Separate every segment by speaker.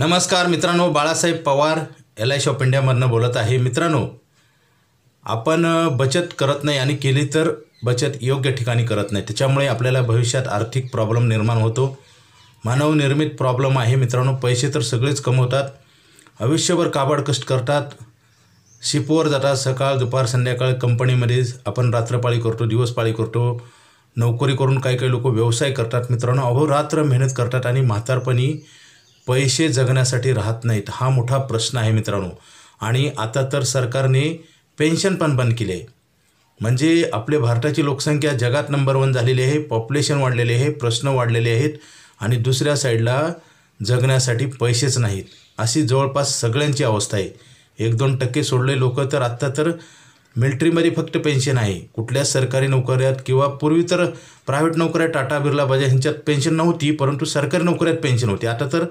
Speaker 1: नमस्कार मित्रांनो, Balasaheb Pawar LIC of इंडियामधनं बोलत आहे। मित्रांनो, आपण बचत करत नाही आणि केली तर बचत योग्य ठिकाणी करत नाही, त्याच्यामुळे आपल्याला भविष्यात आर्थिक प्रॉब्लेम निर्माण होतो। मानव निर्मित प्रॉब्लेम आहे मित्रांनो। पैसे तर सगळेच कमवतात, आयुष्यभर काबाड कष्ट करतात, शिपवर जातात, सकाळ दुपार संध्याकाळ कंपनीमध्ये आपण रात्रपाळी करतो, दिवसपाळी करतो, नोकरी करून काही लोक व्यवसाय करतात मित्रांनो, अहोरात्र मेहनत करतात आणि म्हातारपणी पैसे जगण्यासाठी राहत नाहीत। हा मोठा प्रश्न आहे मित्रांनो। आणि आता तर सरकारने पेन्शन पण बंद केली आहे। म्हणजे आपले भारताची लोकसंख्या जगात नंबर 1 झालेली आहे, पॉप्युलेशन वाढलेले आहे, प्रश्न वाढलेले आहेत आणि दुसऱ्या साईडला जगण्यासाठी पैसेच नाहीत, अशी जवळपास सगळ्यांची अवस्था आहे। 1-2% सोडले लोक तर आता तर मिलिटरीमध्ये फक्त पेन्शन आहे, कुठल्या सरकारी नोकऱ्यात किंवा पूर्वी तर प्रायव्हेट नोकऱ्यात टाटा बिर्ला बजाज ह्यांच्यात पेन्शन नव्हती, परंतु सरकारी नोकऱ्यात पेन्शन होती। आता तर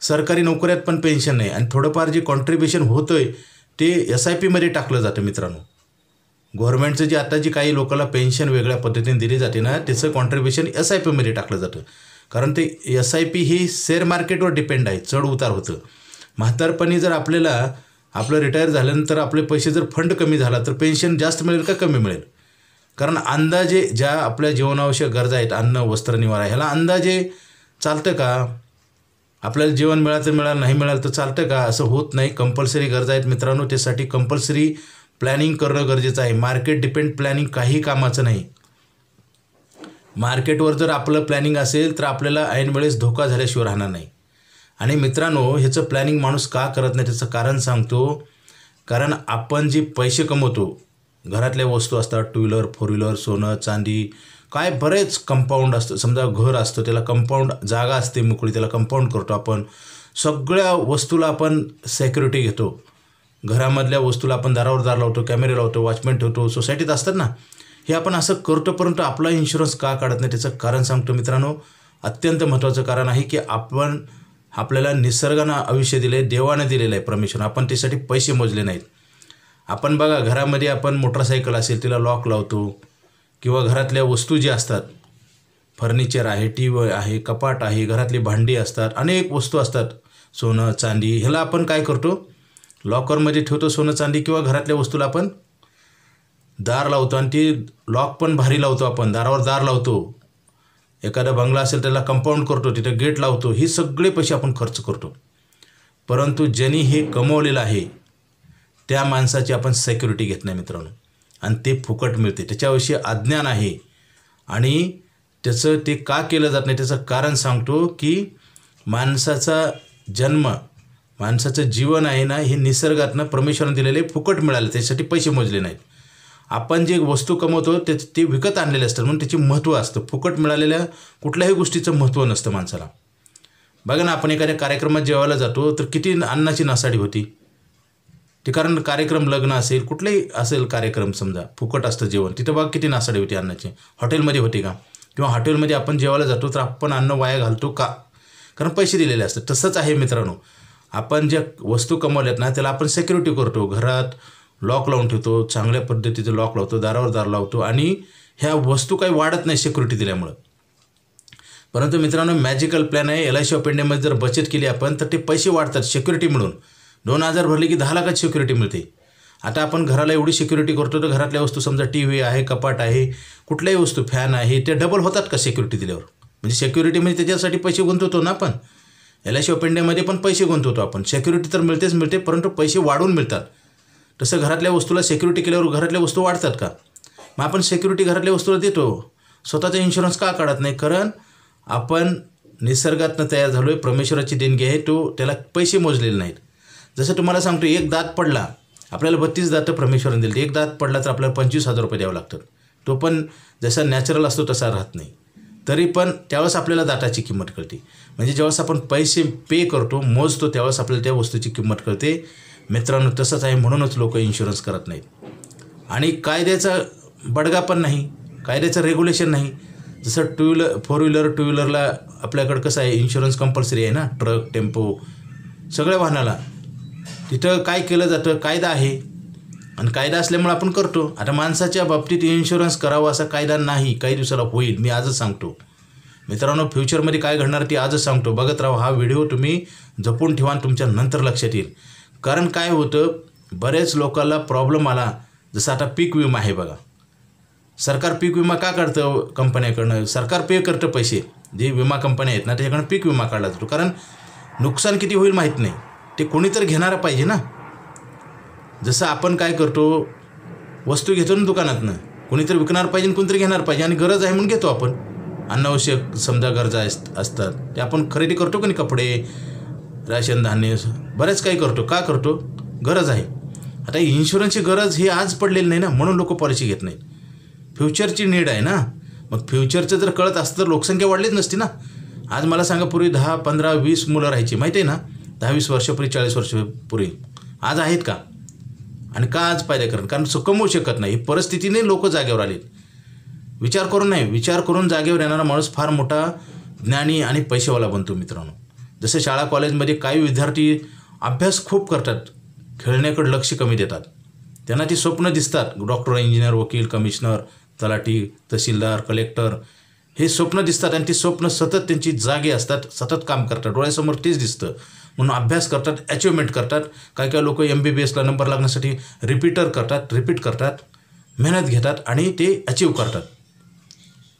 Speaker 1: सरकारी नोकऱ्यात पण पेन्शन नाही आणि थोडंफार जे कॉन्ट्रिब्युशन होतंय ते SIP मध्ये टाकलं जातं मित्रांनो। गव्हर्नमेंटचं जे आता जी काही लोकांना पेन्शन वेगळ्या पद्धतीने दिली जाते ना, त्याचं कॉन्ट्रिब्युशन SIP मध्ये टाकलं जातं, कारण ते SIP ही शेअर मार्केटवर डिपेंड आहे, चढ उतार होतं। म्हातारपणी जर आपलं रिटायर झाल्यानंतर आपले पैसे जर फंड कमी झाला तर पेन्शन जास्त मिळेल का कमी मिळेल? कारण अंदाजे ज्या आपल्या जीवनावश्यक गरजा आहेत, अन्न वस्त्र निवारा, ह्याला अंदाजे चालतं का? आपल्याला जेवण मिळालं तर मिळालं, नाही मिळालं तर चालतं का? असं होत नाही। कंपल्सरी गरजा आहेत मित्रांनो, त्यासाठी कंपल्सरी प्लॅनिंग करणं गरजेचं आहे। मार्केट डिपेंड प्लॅनिंग काही कामाचं नाही। मार्केटवर जर आपलं प्लॅनिंग असेल तर आपल्याला ऐन वेळेस धोका झाल्याशिवाय राहणार नाही। आणि मित्रांनो, ह्याचं प्लॅनिंग माणूस का करत नाही त्याचं कारण सांगतो। कारण आपण जे पैसे कमवतो, घरातल्या वस्तू असतात, 2 व्हीलर 4 व्हीलर, सोनं चांदी, काय बरेच कंपाऊंड असतं, समजा घर असतं त्याला कंपाऊंड जागा असते मोकळी, त्याला कंपाऊंड करतो आपण। सगळ्या वस्तूला आपण सिक्युरिटी घेतो, घरामधल्या वस्तूला आपण दारावर दार लावतो, कॅमेरे लावतो, वॉचमॅन ठेवतो, सोसायटीत असतात ना, हे आपण असं करतो, परंतु आपला इन्शुरन्स का काढत नाही त्याचं कारण सांगतो मित्रांनो। अत्यंत महत्त्वाचं कारण आहे की आपल्याला निसर्गानं आयुष्य दिले, देवाने दिलेलं आहे परमेश्वर, आपण त्यासाठी पैसे मोजले नाहीत। आपण बघा, घरामध्ये आपण मोटरसायकल असेल तिला लॉक लावतो, किंवा घरातल्या वस्तू ज्या असतात, फर्निचर आहे, TV आहे, कपाट आहे, घरातली भांडी असतात, अनेक वस्तू असतात, सोनं चांदी, ह्याला आपण काय करतो, लॉकरमध्ये ठेवतो सोनं चांदी, किंवा घरातल्या वस्तूला आपण दार लावतो आणि ती लॉक पण भारी लावतो, आपण दारावर दार लावतो। एखादा बंगला असेल त्याला कंपाऊंड करतो, तिथे गेट लावतो, ही सगळे पैसे आपण खर्च करतो। परंतु ज्यांनी हे कमवलेलं आहे त्या माणसाची आपण सिक्युरिटी घेत नाही मित्रांनो, आणि ते फुकट मिळते, त्याच्याविषयी अज्ञान आहे। आणि त्याचं ते का केलं जात नाही त्याचं कारण सांगतो की माणसाचा जन्म, माणसाचं जीवन आहे ना, हे निसर्गातनं परमेश्वराने दिलेले फुकट मिळाले, त्यासाठी पैसे मोजले नाहीत। आपण जे वस्तू कमवतो ते विकत आणलेले असतात, म्हणून त्याचे महत्त्व असतं। फुकट मिळालेल्या कुठल्याही गोष्टीचं महत्त्व नसतं माणसाला। बघा ना, आपण एखाद्या कार्यक्रमात जेवायला जातो तर किती अन्नाची नासाडी होती, ते कारण कार्यक्रम लग्न असेल कुठलाही असेल कार्यक्रम, समजा फुकट असतं जेवण, तिथं बघा किती नासाडी होती अन्नाची। हॉटेलमध्ये होती का? किंवा हॉटेलमध्ये आपण जेवायला जातो तर आपण अन्न वाया घालतो का? कारण पैसे दिलेले असतात। तसंच आहे मित्रांनो, आपण ज्या वस्तू कमवल्यात ना त्याला आपण सिक्युरिटी करतो, घरात लॉक लावून ठेवतो, चांगल्या पद्धतीचं लॉक लावतो, दारावर दार लावतो, आणि ह्या वस्तू काही वाढत नाही सिक्युरिटी दिल्यामुळं। परंतु मित्रांनो, मॅजिकल प्लॅन आहे LIC ऑफ इंडियामध्ये जर बचत केली आपण तर ते पैसे वाढतात सिक्युरिटी मिळून। 2,000 भरले की 10 लाखाची सिक्युरिटी मिळते। आता आपण घराला एवढी सिक्युरिटी करतो तर घरातल्या वस्तू, समजा TV आहे, कपाट आहे, कुठल्याही वस्तू, फॅन आहे, ते डबल होतात का सिक्युरिटी दिल्यावर? म्हणजे सिक्युरिटी म्हणजे त्याच्यासाठी पैसे गुंतवतो ना आपण। LIC ऑफ इंडियामध्ये पण पैसे गुंतवतो आपण, सिक्युरिटी तर मिळतेच मिळते, परंतु पैसे वाढून मिळतात। तसं घरातल्या वस्तूला सिक्युरिटी केल्यावर घरातल्या वस्तू वाढतात का? मग आपण सिक्युरिटी घरातल्या वस्तूला देतो, स्वतःचा इन्शुरन्स का काढत नाही? कारण आपण निसर्गातनं तयार झालो आहे, परमेश्वराची देणगी आहे, त्याला पैसे मोजलेले नाहीत। जसं तुम्हाला सांगतो, एक दात पडला, आपल्याला 32 दातं परमेश्वराने दिली, एक दात पडला तर आपल्याला 25,000 रुपये द्यावं लागतात। तो पण जसा नॅचरल असतो तसा राहत नाही, तरी पण त्यावेळेस आपल्याला दाताची किंमत कळते। म्हणजे ज्यावेळेस आपण पैसे पे करतो, मोजतो, त्यावेळेस आपल्याला त्या वस्तूची किंमत कळते मित्रांनो। तसंच आहे, म्हणूनच लोक इन्शुरन्स करत नाहीत। आणि कायद्याचा बडगा पण नाही, कायद्याचं रेग्युलेशन नाही। जसं 4 व्हीलर 2 व्हीलरला आपल्याकडं कसं आहे, इन्शुरन्स कंपल्सरी आहे ना, ट्रक, टेम्पो, सगळ्या वाहनाला तिथं काय केलं जातं, कायदा आहे, आणि कायदा असल्यामुळे आपण करतो। आता माणसाच्या बाबतीत इन्शुरन्स करावा असा कायदा नाही, काही दिवसाला होईल, मी आजच सांगतो मित्रांनो, फ्युचरमध्ये काय घडणार ती आजच सांगतो. बघत राहा हा व्हिडिओ, तुम्ही जपून ठेवा, तुमच्या नंतर लक्षात येईल. कारण काय होतं, बरेच लोकांना प्रॉब्लेम आला. जसं आता पीक विमा आहे बघा, सरकार पीक विमा का काढतं कंपन्याकडनं? सरकार पे करतं पैसे, जे विमा कंपन्या आहेत ना त्याच्याकडनं पीक विमा काढला जातो. कारण नुकसान किती होईल माहीत नाही, ते कोणीतरी घेणारा पाहिजे ना. जसं आपण काय करतो, वस्तू घेतो ना दुकानातनं, कोणीतरी विकणार पाहिजे, कोणीतरी घेणार पाहिजे, आणि गरज आहे म्हणून घेतो आपण. अनावश्यक समजा गरजा असतात ते आपण खरेदी करतो की नाही, कपडे, राशन, धान्य, बरेच काही करतो. का करतो? गरज आहे. आता इन्शुरन्सची गरज ही आज पडलेली नाही ना, म्हणून लोक पॉलिसी घेत नाहीत. फ्युचरची नीड आहे ना. मग फ्युचरचं जर कळत असतं तर लोकसंख्या वाढलीच नसती ना. आज मला सांगा, पूर्वी 10, 15, 20 मुलं राहायची, माहिती आहे ना, 10-20 वर्षापूर्वी, 40 वर्षापूर्वी. आज आहेत का? आणि का आज फायदा करणं? कारण कमवू शकत नाही, परिस्थितीने लोक जागेवर आलेत. विचार करून नाही, विचार करून जागेवर येणारा माणूस फार मोठा ज्ञानी आणि पैसेवाला बनतो मित्रांनो. जसं शाळा कॉलेजमध्ये काही विद्यार्थी अभ्यास खूप करतात, खेळण्याकडे लक्ष कमी देतात. त्यांना ती स्वप्न दिसतात, डॉक्टर, इंजिनियर, वकील, कमिशनर, तलाठी, तहसीलदार, कलेक्टर, हे स्वप्न दिसतात. आणि ती स्वप्न सतत त्यांची जागे असतात, सतत काम करतात, डोळ्यासमोर तेच दिसतं, म्हणून अभ्यास करतात, अचिव्हमेंट करतात. काही लोक MBBSला नंबर लागण्यासाठी रिपीट करतात, मेहनत घेतात आणि ते अचीव करतात.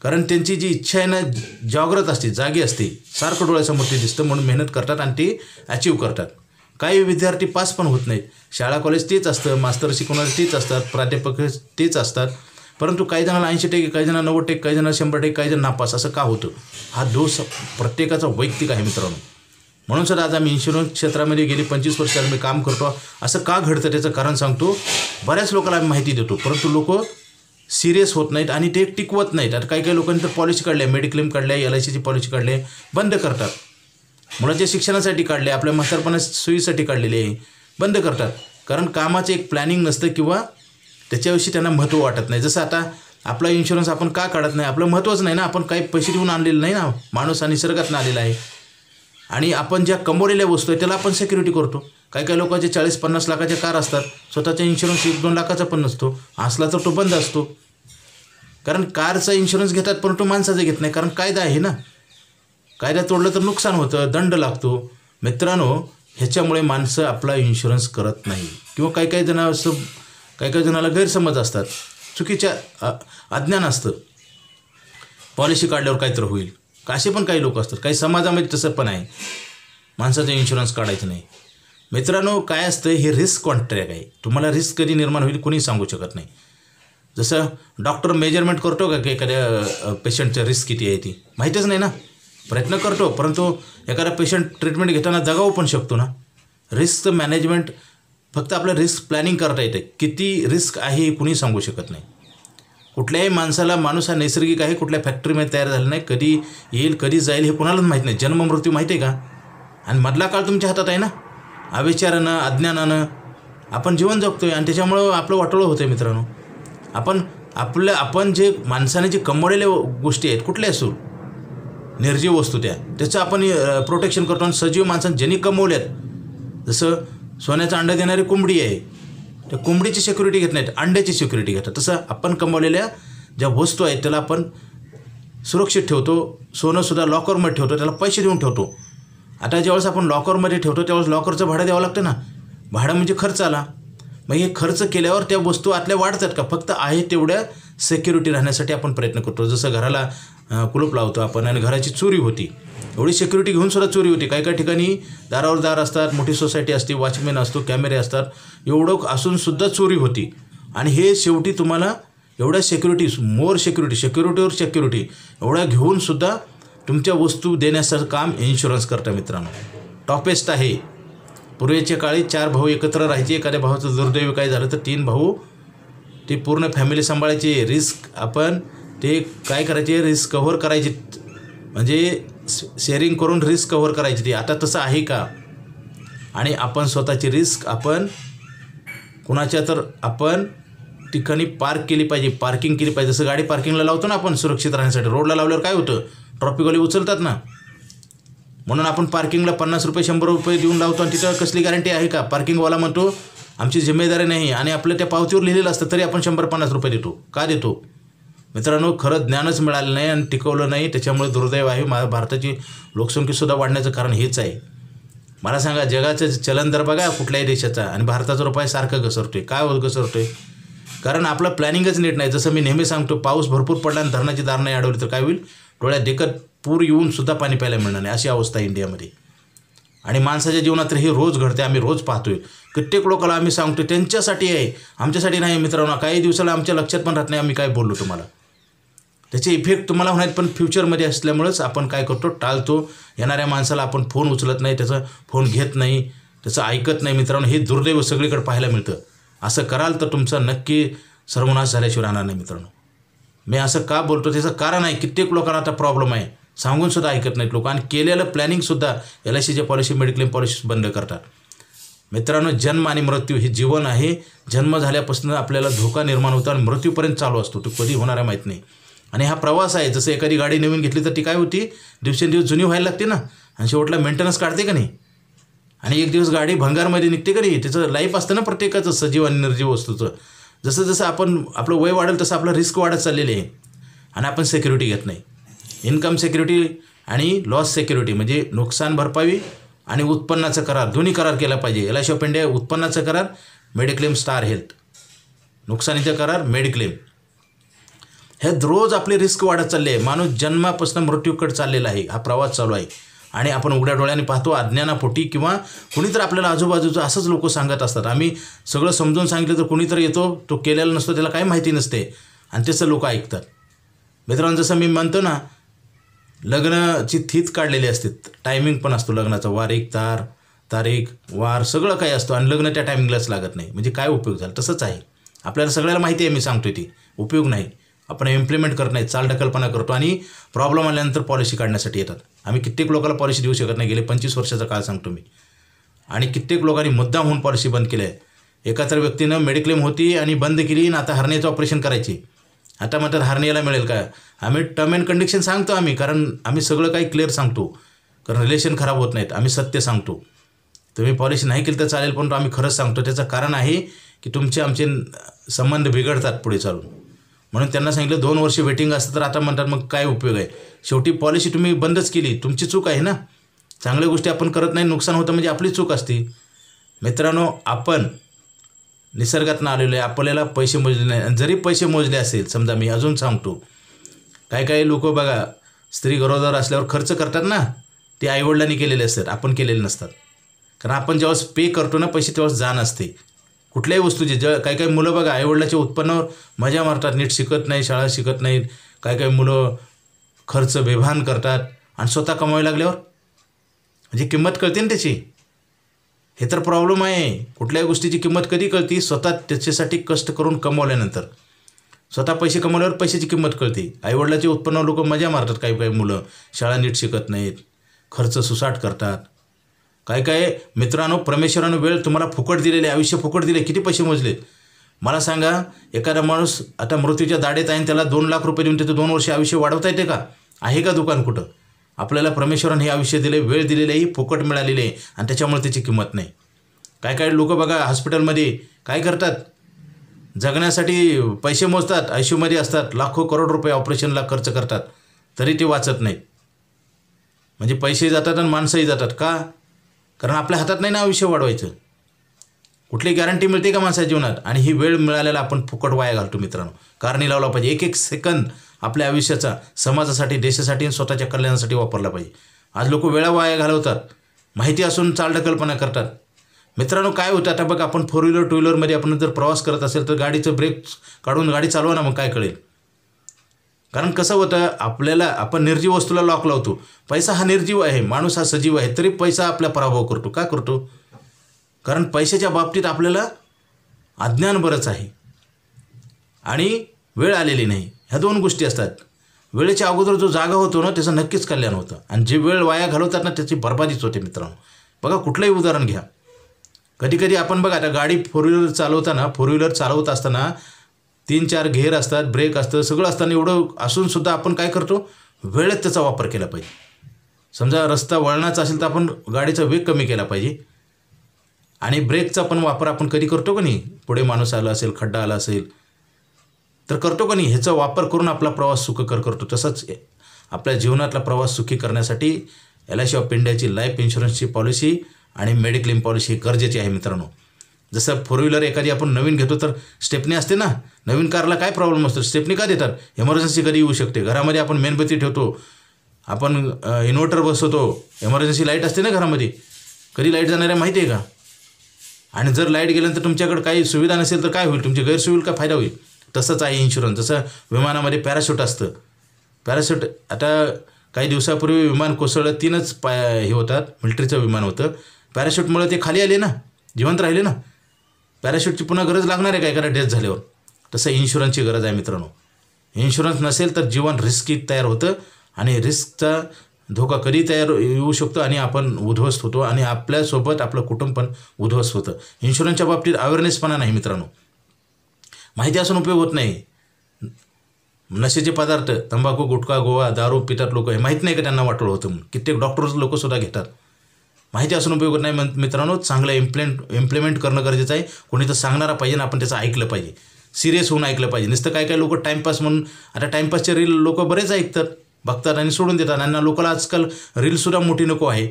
Speaker 1: कारण त्यांची जी इच्छा आहे ना, जागृत असते, जागी असते, सारखं डोळ्यासमोर ते दिसतं, म्हणून मेहनत करतात आणि ते अचीव करतात. काही विद्यार्थी पास पण होत नाहीत. शाळा कॉलेज तेच असतं, मास्तर शिकवणारे तेच असतात, प्राध्यापक तेच असतात, परंतु काही जणांना 80%, काही जणांना 90%, काही जणांना 100%, काही जण नापास. असं का होतं? हा दोष प्रत्येकाचा वैयक्तिक आहे मित्रांनो. म्हणून सर आज आम्ही इन्शुरन्स क्षेत्रामध्ये गेली 25 वर्ष मी काम करतो. असं का घडतं त्याचं कारण सांगतो. बऱ्याच लोकांना आम्ही माहिती देतो, परंतु लोक सिरियस होत नाहीत आणि ते टिकवत नाहीत. आता काही लोकांनी तर पॉलिसी काढल्या, मेडिक्लेम काढल्या, LICची पॉलिसी काढली, बंद करतात. मुलाच्या शिक्षणासाठी काढले, आपल्या म्हातारपणा सोयीसाठी काढलेले आहे, बंद करतात. कारण कामाचं एक प्लॅनिंग नसतं किंवा त्याच्याविषयी त्यांना महत्त्व वाटत नाही. जसं आता आपला इन्शुरन्स आपण का काढत नाही? आपलं महत्त्वच नाही ना. आपण काही पैसे देऊन आणलेलं नाही ना, माणूस आणि निसर्गातून आलेला आहे. आणि आपण ज्या कमवलेल्या वस्तू आहे त्याला आपण सिक्युरिटी करतो. काही लोकांचे 40-50 लाखाच्या कार असतात, स्वतःचा इन्शुरन्स 1-2 लाखाचा पण नसतो. असला तर तो बंद असतो. कारण कारचा इन्शुरन्स घेतात, परंतु माणसाचं घेत नाही. कारण कायदा आहे ना, कायदा तोडलं तर नुकसान होतं, दंड लागतो. मित्रांनो, ह्याच्यामुळे माणसं आपला इन्शुरन्स करत नाही. किंवा काही जण असं, काही जणाला गैरसमज असतात, चुकीच्या अज्ञान असतं, पॉलिसी काढल्यावर काहीतरी होईल. असे पण काही लोक असतात. काही समाजामध्ये तसं पण आहे, माणसाचं इन्शुरन्स काढायचं नाही. मित्रांनो, काय असतं, हे रिस्क कॉन्ट्रॅक्ट आहे. तुम्हाला रिस्क कधी निर्माण होईल कोणी सांगू शकत नाही. जसं डॉक्टर मेजरमेंट करतो का की एखाद्या पेशंटचं रिस्क किती आहे ती माहीतच नाही ना. प्रयत्न करतो, परंतु एखादा पेशंट ट्रीटमेंट घेताना जगावू पण शकतो ना. रिस्कचं मॅनेजमेंट फक्त आपलं रिस्क प्लॅनिंग करता येते. किती रिस्क आहे हे कुणी सांगू शकत नाही. कुठल्याही माणसाला, माणूस हा नैसर्गिक आहे, कुठल्या फॅक्टरीमध्ये तयार झाला नाही, कधी येईल कधी जाईल हे कुणालाच माहीत नाही. जन्म मृत्यू माहिती आहे का? आणि मधला काळ तुमच्या हातात आहे ना. अविचारानं, अज्ञानानं आपण जीवन जगतो आहे आणि त्याच्यामुळं आपलं वाटोळं होतं आहे मित्रांनो. आपण जे माणसाने जे कमवलेल्या गोष्टी आहेत, कुठल्या असो निर्जीव वस्तू त्याचं आपण प्रोटेक्शन करतो. आणि सजीव माणसाने ज्यांनी कमवल्यात, जसं सोन्याचं अंडं देणारी कोंबडी आहे, त्या कोंबडीची सिक्युरिटी घेत नाहीत, अंड्याची सिक्युरिटी घेतात. तसं आपण कमवलेल्या ज्या वस्तू आहेत त्याला आपण सुरक्षित ठेवतो. सोनंसुद्धा लॉकरमध्ये ठेवतो, त्याला पैसे देऊन ठेवतो. आता ज्यावेळेस आपण लॉकरमध्ये ठेवतो त्यावेळेस लॉकरचं भाडं द्यावं लागतं ना. भाडं म्हणजे खर्च आला. मग हे खर्च केल्यावर त्या वस्तू आतल्या वाढतात का? फक्त आहे तेवढ्या सिक्युरिटी राहण्यासाठी आपण प्रयत्न करतो. जसं घराला कुलूप लावतो आपण आणि घराची चोरी होती, एवढी सिक्युरिटी घेऊन सुद्धा चोरी होती. काही ठिकाणी दारावर दार असतात, मोठी सोसायटी असते, वॉचमॅन असतो, कॅमेरे असतात, एवढं असूनसुद्धा चोरी होती. आणि हे शेवटी तुम्हाला एवढ्या सिक्युरिटीवर सिक्युरिटी एवढ्या घेऊनसुद्धा तुमच्या वस्तू देण्याचं काम इन्शुरन्स करतं मित्रांनो. टॉपेस्ट आहे. पूर्वीच्या काळी 4 भाऊ एकत्र राहायचे. एखाद्या भावाचं दुर्दैवी काय झालं तर 3 भाऊ ते पूर्ण फॅमिली सांभाळायचे. रिस्क आपण ते काय करायचे, रिस्क कव्हर करायचे, म्हणजे शेअरिंग करून रिस्क कव्हर करायची. ती आता तसं आहे का? आणि आपण स्वतःची रिस्क आपण कुणाच्या तर आपण ठिकाणी पार्क केली पाहिजे, पार्किंग केली पाहिजे. जसं गाडी पार्किंगला लावतो ना आपण सुरक्षित राहण्यासाठी, रोडला लावल्यावर काय होतं, ट्रॉफिकवाले उचलतात ना. म्हणून आपण पार्किंगला 50 रुपये 100 रुपये देऊन लावतो आणि तिथं कसली गॅरंटी आहे का? पार्किंगवाला म्हणतो आमची जिम्मेदारी नाही आणि आपलं त्या पावतीवर लिहिलेलं असतं तरी आपण 100-50 रुपये देतो. का देतो? मित्रांनो, खरं ज्ञानच मिळालं नाही आणि टिकवलं नाही, त्याच्यामुळे दुर्दैव आहे. भारताची लोकसंख्येसुद्धा वाढण्याचं कारण हेच आहे. मला सांगा, जगाचं चलन दर बघा कुठल्याही देशाचा आणि भारताचा रुपया सारखं घसरतोय. काय घसरतोय? कारण आपलं प्लॅनिंगच नीट नाही. जसं मी नेहमी सांगतो, पाऊस भरपूर पडला आणि धरणाची दार नाही अडवली तर काय होईल? डोळ्यात देखत पूर येऊनसुद्धा पाणी प्यायला मिळणार नाही, अशी अवस्था आहे इंडियामध्ये. आणि माणसाच्या जीवनात तर हे रोज घडते, आम्ही रोज पाहतोय. कित्येक लोकांना आम्ही सांगतो त्यांच्यासाठी आहे, आमच्यासाठी नाही. मित्रांनो, काही दिवसाला आमच्या लक्षात पण राहत नाही आम्ही काय बोललो तुम्हाला. त्याचे इफेक्ट तुम्हाला होणार, पण फ्युचरमध्ये असल्यामुळेच आपण काय करतो, टाळतो. येणाऱ्या माणसाला आपण फोन उचलत नाही, त्याचा फोन घेत नाही, त्याचं ऐकत नाही. मित्रांनो, हे दुर्दैव सगळीकडे पाहायला मिळतं. असं कराल तर तुमचा नक्की सर्वनाश झाल्याशिवाय राहणार नाही. मित्रांनो, मी असं का बोलतो त्याचं कारण आहे. कित्येक लोकांना आता प्रॉब्लेम आहे, सांगूनसुद्धा ऐकत नाहीत लोक, आणि केलेलं प्लॅनिंगसुद्धा LICच्या पॉलिसी, मेडिक्लेम पॉलिसी बंद करतात. मित्रांनो, जन्म आणि मृत्यू हे जीवन आहे. जन्म झाल्यापासून आपल्याला धोका निर्माण होतो आणि मृत्यूपर्यंत चालू असतो. तो कधी होणार आहे माहीत नाही. आणि हा प्रवास आहे. जसं एखादी गाडी नवीन घेतली तर ती काय होती, दिवसेंदिवस जुनी व्हायला लागते ना, आणि शेवटला मेंटेनन्स काढते का नाही. आणि एक दिवस गाडी भंगारमध्ये निघते का नाही. त्याचं लाईफ असतं ना प्रत्येकाचं, सजीव आणि निर्जीव वस्तूचं. जसं जसं आपलं वय वाढेल तसं आपलं रिस्क वाढत चाललेली आहे आणि आपण सिक्युरिटी घेत नाही. इन्कम सिक्युरिटी आणि लॉस सिक्युरिटी म्हणजे नुकसान भरपाई आणि उत्पन्नाचा करार, दोन्ही करार केला पाहिजे. LIC ऑफ इंडिया उत्पन्नाचा करार, मेडिक्लेम स्टार हेल्थ, नुकसानीचा करार मेडिक्लेम. हे रोज आपली रिस्क वाढत चालली आहे. माणूस जन्मापासून मृत्यूकडे चाललेला आहे. हा प्रवास चालू आहे आणि आपण उघड्या डोळ्याने पाहतो, अज्ञानापोटी किंवा कुणीतरी आपल्याला आजूबाजूचं असंच लोक सांगत असतात. आम्ही सगळं समजून सांगितलं तर कुणीतरी येतो, तो केलेला नसतो, त्याला काही माहिती नसते आणि त्याचं लोक ऐकतात. मित्रांनो, जसं मी म्हणतो ना, लग्नाची थीत काढलेली असते, टायमिंग पण असतो लग्नाचा, तारीख वार सगळं काही असतो आणि लग्न त्या टायमिंगलाच लागत नाही. म्हणजे काय उपयोग झाला? तसंच आहे. आपल्याला सगळ्याला माहिती आहे, मी सांगतोय ती उपयोग नाही. आपण इम्प्लिमेंट करत नाही, चालढकल्पना करतो आणि प्रॉब्लेम आल्यानंतर पॉलिसी काढण्यासाठी येतात. आम्ही कित्येक लोकांना पॉलिसी देऊ शकत नाही, गेले 25 वर्षाचा काळ सांगतो मी. आणि कित्येक लोकांनी मुद्दाम होऊन पॉलिसी बंद केली आहे. एका तर व्यक्तीनं मेडिक्लेम होती आणि बंद केली आणि आता हर्नियाचं ऑपरेशन करायची. आता म्हणतात हर्नियाला मिळेल का? आम्ही टर्म अँड कंडिशन सांगतो आम्ही, कारण आम्ही सगळं काही क्लिअर सांगतो, कारण रिलेशन खराब होत नाहीत. आम्ही सत्य सांगतो. तुम्ही पॉलिसी नाही केली तर चालेल, पण आम्ही खरंच सांगतो. त्याचं कारण आहे की आमचे संबंध बिघडतात पुढे चालून. म्हणून त्यांना सांगितलं 2 वर्ष वेटिंग असतं, तर आता म्हणतात मग काय उपयोग आहे. शेवटी पॉलिसी तुम्ही बंदच केली, तुमची चूक आहे ना. चांगल्या गोष्टी आपण करत नाही, नुकसान होतं म्हणजे आपली चूक असते. मित्रांनो, आपण निसर्गातून आलेलो आहे, आपल्याला पैसे मोजले नाही. आणि जरी पैसे मोजले असेल, समजा मी अजून सांगतो, काही लोक बघा स्त्री गरोदर असल्यावर खर्च करतात ना, ते आईवडिलांनी केलेले असतात, आपण केलेले नसतात. कारण आपण जेव्हा पे करतो ना पैसे, तेव्हा जाण असते कुठल्याही वस्तूची. काही मुलं बघा आईवडिलाच्या उत्पन्नावर मजा मारतात, नीट शिकत नाही, शाळा शिकत नाहीत. काही मुलं खर्च बेभान करतात आणि स्वतः कमावी लागल्यावर म्हणजे किंमत कळते ना त्याची. हे तर प्रॉब्लेम आहे. कुठल्याही गोष्टीची किंमत कधी कळते? स्वतः त्याच्यासाठी कष्ट करून कमवल्यानंतर. स्वतः पैसे कमवल्यावर पैशाची किंमत कळते. आईवडिलाचे उत्पन्नावर लोक मजा मारतात. काही मुलं शाळा नीट शिकत नाहीत, खर्च सुसाट करतात. काय मित्रांनो, परमेश्वरानं वेळ तुम्हाला फुकट दिलेले, आयुष्य फुकट दिले. किती पैसे मोजलेत मला सांगा. एखादा माणूस आता मृत्यूच्या दाढेत आहे, त्याला 2 लाख रुपये देऊन त्याचं 2 वर्ष आयुष्य वाढवता येते का? आहे का दुकान कुठं? आपल्याला परमेश्वरानं हे आयुष्य दिले, वेळ दिलेली आहे, फुकट मिळालेली आहे आणि त्याच्यामुळे त्याची किंमत नाही. काही लोक बघा हॉस्पिटलमध्ये काय करतात, जगण्यासाठी पैसे मोजतात, ICUमध्ये असतात, लाखो करोड रुपये ऑपरेशनला खर्च करतात, तरी ते वाचत नाहीत. म्हणजे पैसेही जातात आणि माणसंही जातात. का? कारण आपल्या हातात नाही ना आयुष्य वाढवायचं. कुठली गॅरंटी मिळते का माणसाच्या जीवनात? आणि ही वेळ मिळालेला आपण फुकट वाया घालतो. मित्रांनो, कारणी लावला पाहिजे. एक सेकंद आपल्या आयुष्याचा समाजासाठी, देशासाठी आणि स्वतःच्या कल्याणासाठी वापरला पाहिजे. आज लोक वेळा वाया घालवतात, माहिती असून चालढकल्पना करतात. मित्रांनो, काय होतं आता बघ, आपण 4 व्हीलर 2 व्हीलरमध्ये आपण जर प्रवास करत असेल तर गाडीचं ब्रेक काढून गाडी चालवा ना, मग काय कळेल. कारण कसं होतं, आपल्याला आपण निर्जीव वस्तूला लॉक लावतो. पैसा हा निर्जीव आहे, माणूस हा सजीव आहे, तरी पैसा आपला पराभव करतो. का करतो? कारण पैशाच्या बाबतीत आपल्याला अज्ञान बरंच आहे आणि वेळ आलेली नाही. ह्या 2 गोष्टी असतात. वेळेच्या अगोदर जो जागा होतो ना, त्याचं नक्कीच कल्याण होतं, आणि जे वेळ वाया घालवतात ना, त्याची बर्बादीच होते. मित्रांनो बघा, कुठलंही उदाहरण घ्या. कधी आपण बघा, आता गाडी 4 व्हीलर चालवत असताना 3-4 घेर असतात, ब्रेक असतं, सगळं असताना एवढं असूनसुद्धा आपण काय करतो, वेळेत त्याचा वापर केला पाहिजे. समजा रस्ता वळणाचा असेल तर आपण गाडीचा वेग कमी केला पाहिजे. आणि ब्रेकचा पण वापर आपण कधी करतो का नाही? पुढे माणूस आला असेल, खड्डा आला असेल तर करतो का नाही, ह्याचा वापर करून आपला प्रवास सुखकर करतो. तसंच आपल्या जीवनातला प्रवास सुखी करण्यासाठी LIC ऑफ इंडियाची लाईफ इन्शुरन्सची पॉलिसी आणि मेडिक्लेम पॉलिसी गरजेची आहे मित्रांनो. जसं 4 व्हीलर एखादी आपण नवीन घेतो तर स्टेपनी असते ना, नवीन कारला काय प्रॉब्लेम असतो, स्टेपनी का देतात, इमर्जन्सी कधी येऊ शकते. घरामध्ये आपण मेणबत्ती ठेवतो, आपण इन्व्हर्टर बसवतो, इमर्जन्सी लाईट असते ना घरामध्ये, कधी लाईट जाणार आहे माहिती आहे का. आणि जर लाईट गेल्यानंतर तुमच्याकडे काही सुविधा नसेल तर काय होईल, तुमची गैरसोय होईल का फायदा होईल. तसंच आहे इन्शुरन्स. जसं विमानामध्ये पॅराशूट असतं, पॅराशूट आता काही दिवसापूर्वी विमान कोसळलं, 3च हे होतात, मिलिटरीचं विमान होतं. पॅराशूटमुळे ते खाली आले ना, जिवंत राहिले ना. पॅराशूटची पुन्हा गरज लागणार आहे का एखादा डेथ झाल्यावर. तसं इन्शुरन्सची गरज आहे मित्रांनो. इन्शुरन्स नसेल तर जीवन रिस्की तयार होतं आणि रिस्कचा धोका कधी तयार येऊ शकतो आणि आपण उद्ध्वस्त होतो आणि आपल्यासोबत आपलं कुटुंब पण उद्ध्वस्त होतं. इन्शुरन्सच्या बाबतीत अवेअरनेसपणा नाही मित्रांनो, माहिती असून उपयोग होत नाही. नशेचे पदार्थ, तंबाखू, गुटखा, गोवा, दारू पितात लोक, हे माहीत नाही का त्यांना वाटलं होतं म्हणून. कित्येक डॉक्टर्स लोकसुद्धा घेतात. माहिती असून उपयोग होत नाही मित्रांनो. चांगलं इम्प्लिमेंट करणं गरजेचं आहे. कोणी तर सांगणारा पाहिजे ना, आपण त्याचं ऐकलं पाहिजे, सिरियस होऊन ऐकलं पाहिजे. नुसतं काय लोक टाईमपास म्हणून, आता टाईमपासचे रील लोक बरेच ऐकतात, बघतात आणि सोडून देतात. आणि लोकांना आजकाल रीलसुद्धा मोठी नको आहे.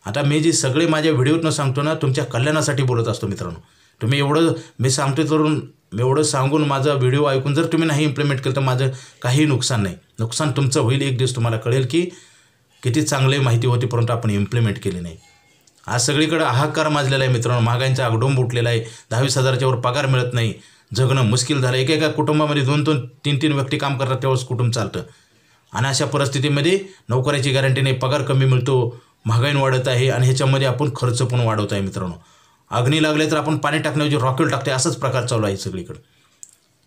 Speaker 1: आता मी जे सगळे माझ्या व्हिडिओतनं सांगतो ना, तुमच्या कल्याणासाठी बोलत असतो मित्रांनो. तुम्ही एवढं मी सांगतो करून, एवढं सांगून माझा व्हिडिओ ऐकून जर तुम्ही नाही इम्प्लिमेंट केलं तर माझं काही नुकसान नाही. नुकसान तुमचं होईल. एक दिवस तुम्हाला कळेल की किती चांगली माहिती होती परंतु आपण इम्प्लिमेंट केली नाही. आज सगळीकडे हाहाकार माजलेला आहे मित्रांनो. महागाईचा आगडोंब उठलेला आहे. 10-20 वर पगार मिळत नाही. जगणं मुश्किल झालं. एकेका कुटुंबामध्ये 2-2, 3-3 व्यक्ती काम करतात, तेव्हाच कुटुंब चालतं. आणि अशा परिस्थितीमध्ये नोकऱ्याची गॅरंटी नाही, पगार कमी मिळतो, महागाई वाढत आहे आणि ह्याच्यामध्ये आपण खर्च पण वाढवत आहे मित्रांनो. अग्नी लागले तर आपण पाणी टाकण्याऐवजी रॉकेल टाकते, असाच प्रकार चालू आहे सगळीकडे.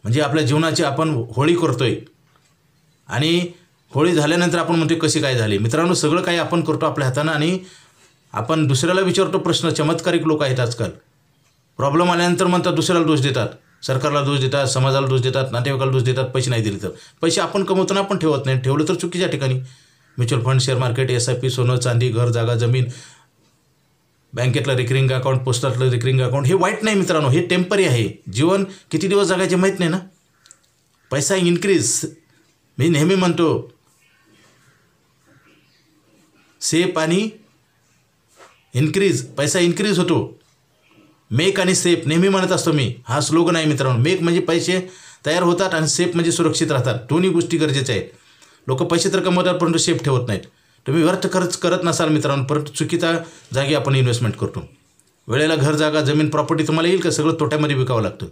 Speaker 1: म्हणजे आपल्या जीवनाची आपण होळी करतोय आणि होळी झाल्यानंतर आपण म्हणतोय कशी काय झाली. मित्रांनो, सगळं काही आपण करतो आपल्या हातानं आणि आपण दुसऱ्याला विचारतो प्रश्न. चमत्कारिक लोक आहेत आजकाल. प्रॉब्लेम आल्यानंतर म्हणतात दुसऱ्याला दोष देतात, सरकारला दोष देतात, समाजाला दोष देतात, नातेवाईकाला दोष देतात. पैसे नाही दिले तर. पैसे आपण कमवताना आपण ठेवत नाही, ठेवलं तर चुकीच्या ठिकाणी. Mutual fund, share market, SIP, सोनं चांदी, घर जागा जमीन, बँकेतलं रिकरिंग अकाउंट, पोस्टातलं रिकरिंग अकाउंट, हे वाईट नाही मित्रांनो, हे टेम्पररी आहे. जीवन किती दिवस जगायचे माहीत नाही ना. पैसा इन्क्रीज, मी नेहमी म्हणतो सेफ आणि इन्क्रीज, पैसा इन्क्रीज होतो. मेक आणि सेफ नेहमी म्हणत असतो मी, हा स्लोगन आहे मित्रांनो. मेक म्हणजे पैसे तयार होतात आणि सेफ म्हणजे सुरक्षित राहतात. दोन्ही गोष्टी गरजेच्या आहेत. लोक पैसे तर कमवतात परंतु सेफ ठेवत नाहीत. तुम्ही व्यर्थ खर्च करत नसाल मित्रांनो, परंतु चुकीच्या जागी आपण इन्व्हेस्टमेंट करतो. वेळेला घर जागा जमीन प्रॉपर्टी तुम्हाला येईल का, सगळं तोट्यामध्ये विकावं लागतं.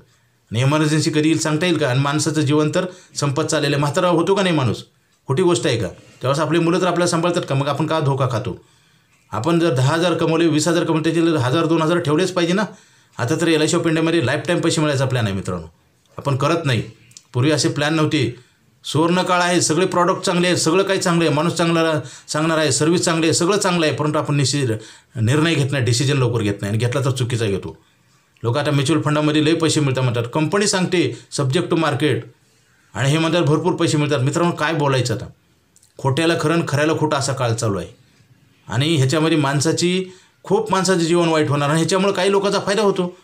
Speaker 1: आणि इमर्जन्सी कधी येईल सांगता येईल का. आणि माणसाचं जीवन तर संपत चाललेलं आहे. म्हातारा होतो का नाही माणूस, खोटी गोष्ट आहे का. तेव्हाच आपली मुलं तर आपल्याला सांभाळतात का. मग आपण का धोका खातो. आपण जर 10,000 कमवले, 20,000 कमवले, त्याचे 1,000-2,000 ठेवलेच पाहिजे ना. आता तर LIC ऑफ इंडियामध्ये लाईफ टाईम पैसे मिळायचा प्लॅन आहे मित्रांनो. आपण करत नाही. पूर्वी असे प्लॅन नव्हते. सुवर्ण काळ आहे, सगळे प्रॉडक्ट चांगले आहेत, सगळं काही चांगलं आहे, माणूस चांगला सांगणार आहे, सर्व्हिस चांगली आहे, सगळं चांगलं आहे, परंतु आपण निर्णय घेत नाही, डिसिजन लवकर घेत नाही आणि घेतला तर चुकीचा घेतो. लोक आता म्युच्युअल फंडामध्ये लय पैसे मिळतात म्हणतात. कंपनी सांगते सब्जेक्ट टू मार्केट आणि हे म्हणतात भरपूर पैसे मिळतात. मित्रांनो, काय बोलायचं आता. खोट्याला खरं आणि खऱ्याला खोटं असा काळ चालू आहे आणि ह्याच्यामध्ये खूप माणसाचं जीवन वाईट होणार आणि ह्याच्यामुळे काही लोकांचा फायदा होतो.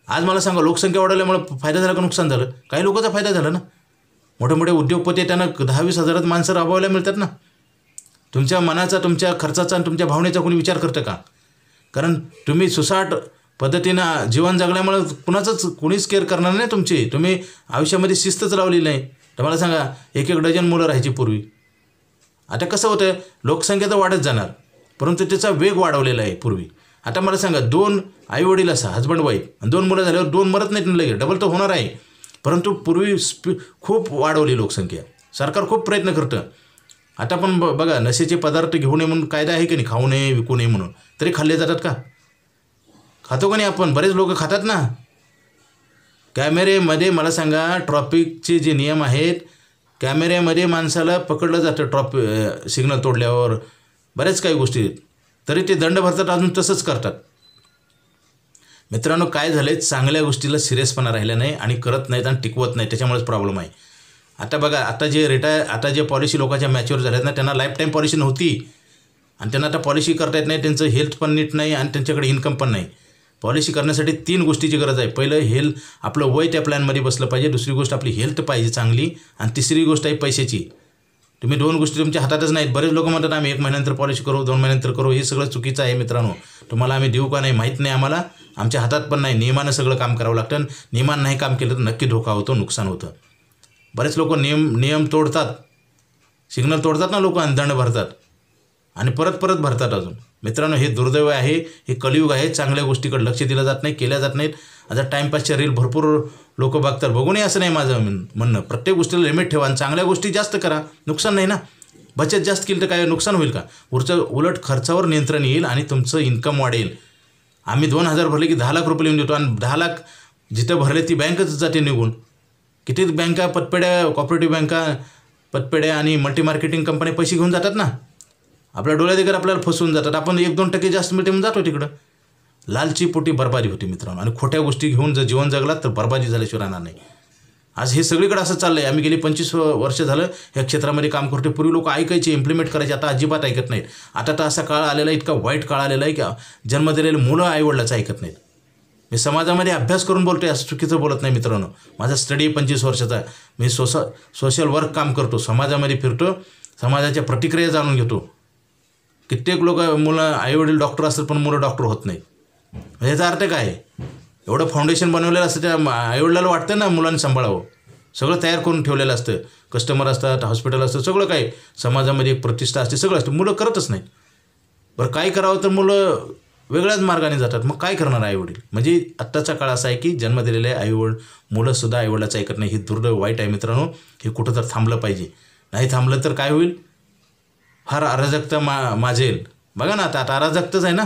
Speaker 1: आज मला सांगा, लोकसंख्या वाढवल्यामुळे फायदा झाला का नुकसान झालं. काही लोकांचा फायदा झाला ना. मोठे मोठे उद्योगपती त्यांना 10-20 हजारात माणसं राबवायला मिळतात ना. तुमच्या मनाचा, तुमच्या खर्चाचा आणि तुमच्या भावनेचा कोणी विचार करतं का. कारण तुम्ही सुसाट पद्धतीनं जीवन जगल्यामुळे कोणीच केअर करणार नाही तुमची. तुम्ही आयुष्यामध्ये शिस्तच लावली नाही. तर मला सांगा, 1-1 डझन मुलं राहायची पूर्वी. आता कसं होतं, लोकसंख्या तर वाढत जाणार परंतु त्याचा वेग वाढवलेला आहे पूर्वी. आता मला सांगा, 2 आईवडील असा हजबंड वाईफ आणि 2 मुलं झाल्यावर 2 मरत नाहीत लगेच, डबल तर होणार आहे. परंतु पूर्वी खूप वाढवली लोकसंख्या. सरकार खूप प्रयत्न करतं. आता पण बघा, नशेचे पदार्थ घेऊ नये म्हणून कायदा आहे की नाही, खाऊ नये विकू नये म्हणून, तरी खाल्ले जातात का. खातो का नाही आपण. बरेच लोक खातात ना. कॅमेरेमध्ये मला सांगा, ट्रॉफिकचे जे नियम आहेत, कॅमेऱ्यामध्ये माणसाला पकडलं जातं सिग्नल तोडल्यावर, बऱ्याच काही गोष्टी, तरी ते दंड भरतात, अजून तसंच करतात. मित्रांनो, काय झालं आहे, चांगल्या गोष्टीला सिरियसपणा राहिला नाही आणि करत नाहीत आणि टिकवत नाही, त्याच्यामुळेच प्रॉब्लेम आहे. आता बघा, आता जे पॉलिसी लोकांच्या मॅच्युअर झाल्यात ना, त्यांना लाईफ टाईम पॉलिसी नव्हती आणि त्यांना आता पॉलिसी करता येत नाही. त्यांचं हेल्थ पण नीट नाही आणि त्यांच्याकडे इन्कम पण नाही. पॉलिसी करण्यासाठी 3 गोष्टीची गरज आहे. पहिलं आपलं वय त्या प्लॅनमध्ये बसलं पाहिजे. दुसरी गोष्ट आपली हेल्थ पाहिजे चांगली. आणि तिसरी गोष्ट आहे पैशाची. तुम्ही 2 गोष्टी तुमच्या हातातच नाहीत. बरेच लोक म्हणतात आम्ही 1 महिन्यानंतर पॉलिसी करू, 2 महिन्यानंतर करू. हे सगळं चुकीचं आहे मित्रांनो. तुम्हाला आम्ही देऊ का नाही माहीत नाही आम्हाला. आमच्या हातात पण नाही. नियमानं सगळं काम करावं लागतं. नियमानं नाही काम केलं तर नक्की धोका होतो, नुकसान होतं. बरेच लोक नियम तोडतात, सिग्नल तोडतात ना लोक, आणि दंड भरतात आणि परत भरतात अजून. मित्रांनो, हे दुर्दैव आहे. हे कलियुग आहे. चांगल्या गोष्टीकडे लक्ष दिलं जात नाही, केल्या जात नाहीत. आता टाईमपासच्या रील भरपूर लोक बघतात. बघूनही असं नाही माझं म्हणणं. प्रत्येक गोष्टीला लिमिट ठेवा आणि चांगल्या गोष्टी जास्त करा. नुकसान नाही ना. बचत जास्त केली तर काय नुकसान होईल का? उलट खर्चावर नियंत्रण येईल आणि तुमचं इन्कम वाढेल. आम्ही 2,000 भरले की 10 लाख रुपये लिहून देतो आणि 10 लाख जिथं भरले ती बँकच जाते निघून. किती बँका पतपेढ्या, कॉपरेटिव्ह बँका, पतपेढ्या आणि मल्टी मार्केटिंग कंपन्या पैसे घेऊन जातात ना. आपल्या डोळ्यादेखील आपल्याला फसवून जातात. आपण 1-2% जास्त मिळते म्हणून जातो तिकडं. लालची पोटी बर्बादी होती मित्रांनो. आणि खोट्या गोष्टी घेऊन जर जीवन जगलात तर बर्बादी झाल्याशिवाय राहणार नाही. आज हे सगळीकडे असं चाललं आहे. आम्ही गेली 25 वर्ष झालं या क्षेत्रामध्ये काम करतो. पूर्वी लोक ऐकायचे, इम्प्लिमेंट करायचे. आता अजिबात ऐकत नाहीत. आता तर असा काळ आलेला आहे, इतका वाईट काळ आलेला आहे की जन्म दिलेले मुलं आईवडिलाचं ऐकत नाहीत. मी समाजामध्ये अभ्यास करून बोलतो आहे, असं चुकीचं बोलत नाही मित्रांनो. माझा स्टडी 25 वर्षाचा. मी सोशल वर्क काम करतो, समाजामध्ये फिरतो, समाजाच्या प्रतिक्रिया जाणून घेतो. कित्येक लोक मुलं आईवडील डॉक्टर असतात पण मुलं डॉक्टर होत नाहीत. याचा अर्थ काय? एवढं फाउंडेशन बनवलेलं असतं, त्या आईवडिलाला वाटतं ना मुलांनी सांभाळावं. सगळं तयार करून ठेवलेलं असतं. कस्टमर असतात, हॉस्पिटल असतं, सगळं काय समाजामध्ये एक प्रतिष्ठा असते, सगळं असतं. मुलं करतच नाहीत. बरं काय करावं तर मुलं वेगळ्याच मार्गाने जातात. मग काय करणार आईवडील? म्हणजे आत्ताचा काळ असा आहे की जन्म दिलेले मुलंसुद्धा आईवडिलाचं ऐकत नाही. ही दुर्दैव वाईट आहे मित्रांनो. हे कुठं तर थांबलं पाहिजे. नाही थांबलं तर काय होईल? फार अराजकता माजेल. बघा ना, आता अराजकताच आहे ना.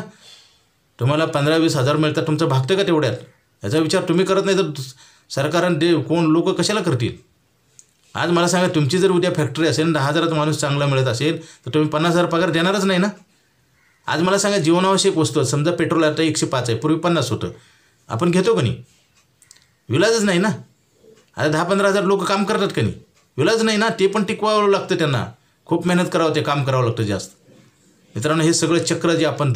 Speaker 1: तुम्हाला 15-20 हजार मिळतात, तुमचं भागतं का तेवढ्यात? याचा विचार तुम्ही करत नाही तर सरकारने कोण लोक कशाला करतील? आज मला सांगा, तुमची जर उद्या फॅक्टरी असेल, 10,000 माणूस चांगला मिळत असेल तर तुम्ही 50,000 पगार देणारच नाही ना. आज मला सांगा, जीवनावश्यक वस्तू, समजा पेट्रोल आता 105 आहे, पूर्वी 50 होतं. आपण घेतो का नाही? विलाजच नाही ना. आता 10-15 हजार लोक काम करतात का नाही? विलाज नाही ना. ते पण टिकवावं लागतं त्यांना. खूप मेहनत करावं, ते काम करावं लागतं जास्त. मित्रांनो, हे सगळं चक्र जे आपण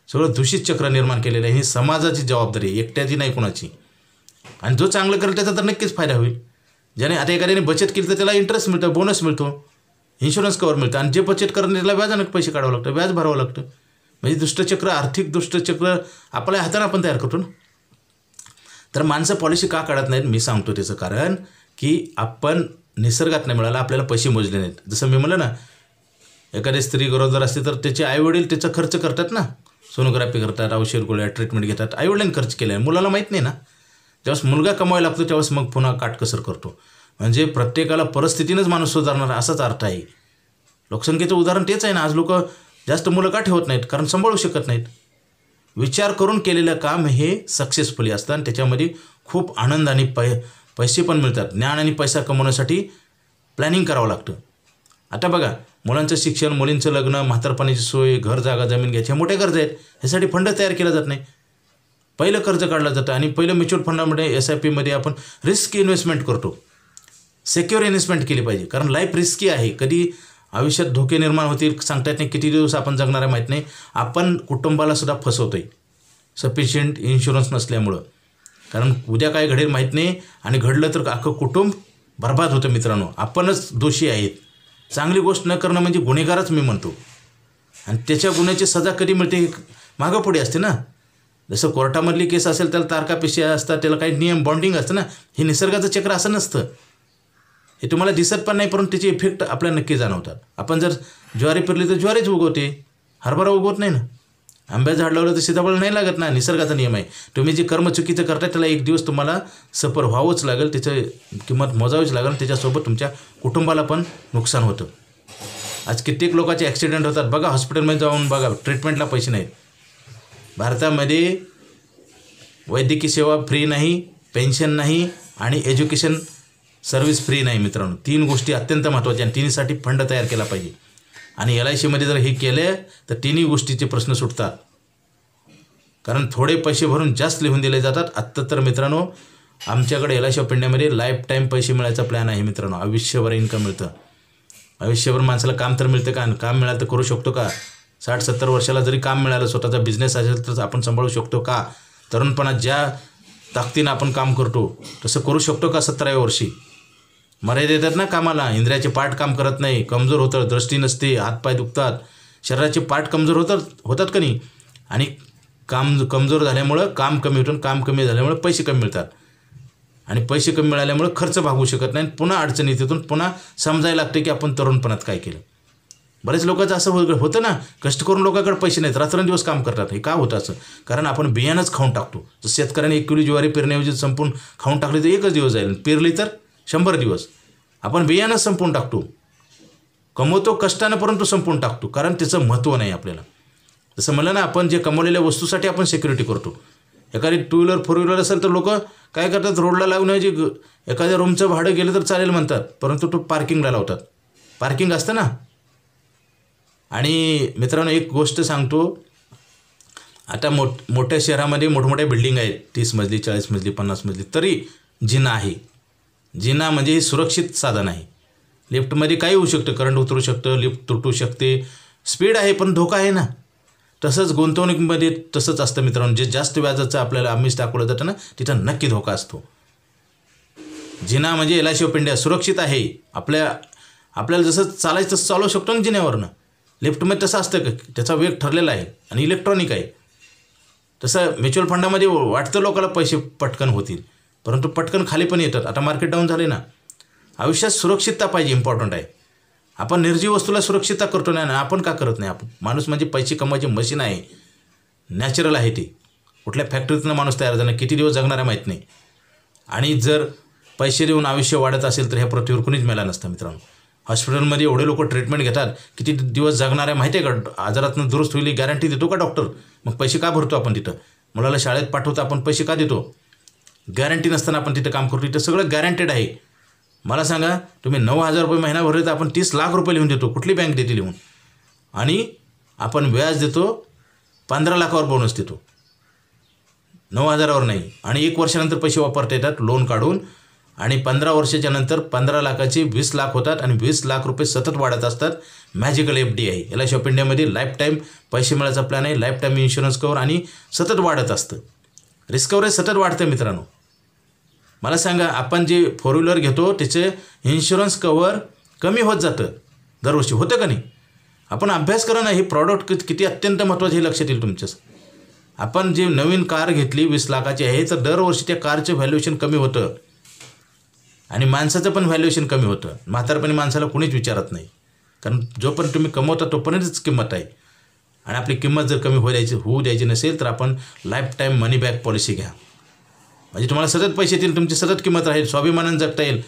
Speaker 1: सगळं दूषित चक्र निर्माण केलेलं आहे, ही समाजाची जबाबदारी आहे, एकट्याची नाही कोणाची. आणि जो चांगलं करेल त्याचा तर नक्कीच फायदा होईल. ज्याने आता एखाद्याने बचत केली तर त्याला इंटरेस्ट मिळतो, बोनस मिळतो, इन्शुरन्स कवर मिळतं. आणि जे बचत करणे त्याला व्याजानं पैसे काढावं लागतं, व्याज भरावं लागतं. म्हणजे दुष्टचक्र, आर्थिक दुष्टचक्र आपल्या हाताने आपण तयार करतो ना. तर माणसं पॉलिसी का काढत नाहीत? मी सांगतो त्याचं कारण की आपण निसर्गात नाही मिळाला, आपल्याला पैसे मोजले नाहीत. जसं मी म्हणलं ना, एखादी स्त्री गरोदर असते तर त्याचे आईवडील त्याचा खर्च करतात ना. सोनोग्राफी करतात, औषध गोळ्या, ट्रीटमेंट घेतात. आईवडिलांनी खर्च केला आहे, मुलाला माहीत नाही ना. ज्यावेळेस मुलगा कमावायला लागतो त्यावेळेस मग पुन्हा काटकसर करतो. म्हणजे प्रत्येकाला परिस्थितीनंच माणूस सुधारणार असाच अर्थ आहे. लोकसंख्येचं उदाहरण तेच आहे ना. आज लोक जास्त मुलं का ठेवत नाहीत? कारण सांभाळू शकत नाहीत. विचार करून केलेलं काम हे सक्सेसफुली असतं आणि त्याच्यामध्ये खूप आनंद आणि पैसे पण मिळतात. ज्ञान आणि पैसा कमवण्यासाठी प्लॅनिंग करावं लागतं. आता बघा, मुलांचं शिक्षण, मुलींचं लग्न, म्हातारपणाची सोय, घर, जागा, जमीन घ्यायची, मोठ्या गरजा आहेत. ह्यासाठी फंड तयार केला जात नाही. पहिलं कर्ज काढलं जातं आणि पहिलं म्युच्युअल फंडामध्ये SIPमध्ये आपण रिस्क इन्व्हेस्टमेंट करतो. सिक्युअर इन्व्हेस्टमेंट केली पाहिजे, कारण लाईफ रिस्की आहे. कधी आयुष्यात धोके निर्माण होतील सांगता येत नाही. किती दिवस आपण जगणार आहे माहीत नाही. आपण कुटुंबाला सुद्धा फसवतो आहे सफिशियंट इन्शुरन्स नसल्यामुळं. कारण उद्या काय घडेल माहीत नाही आणि घडलं तर अख्खं कुटुंब बर्बाद होतं. मित्रांनो, आपणच दोषी आहेत. चांगली गोष्ट न करणं म्हणजे गुन्हेगारच मी म्हणतो. आणि त्याच्या गुन्ह्याची सजा कधी मिळते मागं पुढे असते ना. जसं कोर्टामधली केस असेल त्याला तारखापेशी असतात, त्याला काही नियम बॉन्डिंग असतं ना. हे निसर्गाचं चक्र असं नसतं. हे तुम्हाला दिसत पण नाही, परंतु त्याचे इफेक्ट आपल्याला नक्की जाणवतात. आपण जर ज्वारी पेरली तर ज्वारीच उगवते, हरभरा उगवत नाही ना. आंब्याचं झाड लावलं तर सीताफळ नाही लागत ना. निसर्गाचा नियम आहे. तुम्ही जे कर्म चुकीचं करताय त्याला एक दिवस तुम्हाला सफर व्हावंच लागेल, त्याचं किंमत मोजावीच लागेल. त्याच्यासोबत तुमच्या कुटुंबाला पण नुकसान होतं. आज कित्येक लोकांचे ॲक्सिडेंट होतात. बघा, हॉस्पिटलमध्ये जाऊन बघा, ट्रीटमेंटला पैसे नाहीत. भारतामध्ये वैद्यकीय सेवा फ्री नाही, पेन्शन नाही आणि एज्युकेशन सर्व्हिस फ्री नाही. मित्रांनो, 3 गोष्टी अत्यंत महत्त्वाच्या आणि तिन्हीसाठी फंड तयार केला पाहिजे. आणि LICमध्ये जर हे केले तर 3ही गोष्टीचे प्रश्न सुटतात. कारण थोडे पैसे भरून जास्त लिहून दिले जातात. आत्ता तर मित्रांनो, आमच्याकडे LIC ऑफ इंडियामध्ये लाईफ टाईम पैसे मिळायचा प्लॅन आहे. मित्रांनो, आयुष्यभर इन्कम मिळतं. आयुष्यभर माणसाला काम तर मिळतं का? काम मिळालं तर करू शकतो का? 60-70 वर्षाला जरी काम मिळालं, स्वतःचा बिझनेस असेल तर आपण सांभाळू शकतो का? तरुणपणात ज्या ताकदीनं आपण काम करतो तसं करू शकतो का 17व्या वर्षी? मर्यादा येतात ना कामाला. इंद्रियाचे पार्ट काम करत नाही, कमजोर होतं, दृष्टी नसते, हातपाय दुखतात, शरीराचे पार्ट कमजोर होतात का नाही? आणि कमजोर झाल्यामुळं काम कमी होतं, काम कमी झाल्यामुळे पैसे कमी मिळतात, आणि पैसे कमी मिळाल्यामुळे खर्च भागवू शकत नाही, पुन्हा अडचणी तिथून पुन्हा समजायला लागते की आपण तरुणपणात काय केलं. बरेच लोकांचं असं होतं ना, कष्ट करून लोकांकडे पैसे नाहीत, रात्रंदिवस काम करतात. हे का होतं असं? कारण आपण बियाणंच खाऊन टाकतो. जर शेतकऱ्याने 1 किलो ज्वारी पेरण्याऐवजी संपून खाऊन टाकली तर 1च दिवस जाईल, पेरली तर 100 दिवस. आपण बियाणंच संपवून टाकतो, कमवतो कष्टानं परंतु संपवून टाकतो, कारण त्याचं महत्त्व नाही आपल्याला. जसं म्हणलं ना, आपण जे कमवलेल्या वस्तूसाठी आपण सिक्युरिटी करतो. एखादी 2 व्हीलर 4 व्हीलर असेल तर लोक काय करतात, रोडला लावण्याऐवजी एखाद्या रूमचं भाडं गेलं तर चालेल म्हणतात, परंतु तो पार्किंगला लावतात. पार्किंग असतं ना. आणि मित्रांनो, एक गोष्ट सांगतो, आता मोठ्या शहरामध्ये मोठमोठ्या बिल्डिंग आहेत, 30 मजली 40 मजली 50 मजली, तरी जिना आहे. जिना म्हणजे हे सुरक्षित साधन आहे. लिफ्टमध्ये काही होऊ शकतं, करंट उतरू शकतं, लिफ्ट तुटू शकते, स्पीड आहे पण धोका आहे ना. तसंच गुंतवणुकीमध्ये तसंच असतं मित्रांनो. जे जास्त व्याजाचं आपल्याला आमिष दाखवलं जातं ना, तिथं नक्की धोका असतो. जिना म्हणजे LIC ऑफ इंडिया सुरक्षित आहे. आपल्याला जसं चालायचं तसं चालवू शकतो ना जिन्यावरनं. लिफ्टमध्ये तसं असतं का? त्याचा वेग ठरलेला आहे आणि इलेक्ट्रॉनिक आहे. तसं म्युच्युअल फंडामध्ये वाटतं लोकांना पैसे पटकन होतील, परंतु पटकन खाली पण येतात. आता मार्केट डाऊन झाले ना. आयुष्यात सुरक्षितता पाहिजे, इम्पॉर्टंट आहे. आपण निर्जीव वस्तूला सुरक्षितता करतो नाही, आपण का करत नाही? आपण माणूस म्हणजे पैसे कमवायची मशीन आहे, नॅचरल आहे ती. कुठल्या फॅक्टरीतनं माणूस तयार झाला, किती दिवस जगणार आहे माहीत नाही. आणि जर पैसे देऊन आयुष्य वाढत असेल तर ह्या पृथ्वीवर कुणीच मेला नसतं मित्रांनो. हॉस्पिटलमध्ये एवढे लोक ट्रीटमेंट घेतात, किती दिवस जगणार आहे माहिती आहे का? आजारातून दुरुस्त होईल गॅरंटी देतो का डॉक्टर? मग पैसे का भरतो आपण तिथं? मुलाला शाळेत पाठवतो आपण, पैसे का देतो? गॅरंटी नसताना आपण तिथं काम करतो. तिथं सगळं गॅरंटेड आहे. मला सांगा, तुम्ही 9,000 रुपये महिना भरले तर आपण 30 लाख रुपये लिहून देतो. कुठली बँक देते लिहून? आणि आपण व्याज देतो, 15 लाखावर बोनस देतो, 9,000वर नाही. आणि 1 वर्षानंतर पैसे वापरता येतात लोन काढून. आणि 15 वर्षाच्या नंतर 15 लाखाचे 20 लाख होतात आणि 20 लाख रुपये सतत वाढत असतात. मॅजिकल FD आहे. LIC ऑफ इंडियामध्ये लाईफ टाईम पैसे मिळायचा प्लॅन आहे, लाईफ टाईम इन्शुरन्स कवर, आणि सतत वाढत असतं. रिस्क कव्हरेज सतत वाढतं मित्रांनो. मला सांगा, आपण जे 4 व्हीलर घेतो त्याचे इन्शुरन्स कवर कमी होत जातं दरवर्षी, होतं का नाही? आपण अभ्यास करा ना, हे प्रॉडक्ट किती अत्यंत महत्त्वाचे हे लक्षात येईल तुमच्याच. आपण जे नवीन कार घेतली 20 लाखाची आहे, तर दरवर्षी त्या कारचं व्हॅल्युएशन कमी होतं आणि माणसाचं पण व्हॅल्युएशन कमी होतं. म्हातारपणी माणसाला कुणीच विचारत नाही, कारण जोपर्यंत तुम्ही कमवता तोपर्यंतच किंमत आहे. आणि आपली किंमत जर कमी होऊ द्यायची नसेल तर आपण लाईफ टाईम मनी बॅक पॉलिसी घ्या. म्हणजे तुम्हाला सतत पैसे येतील, तुमची सतत किंमत राहील, स्वाभिमानानं जगता येईल.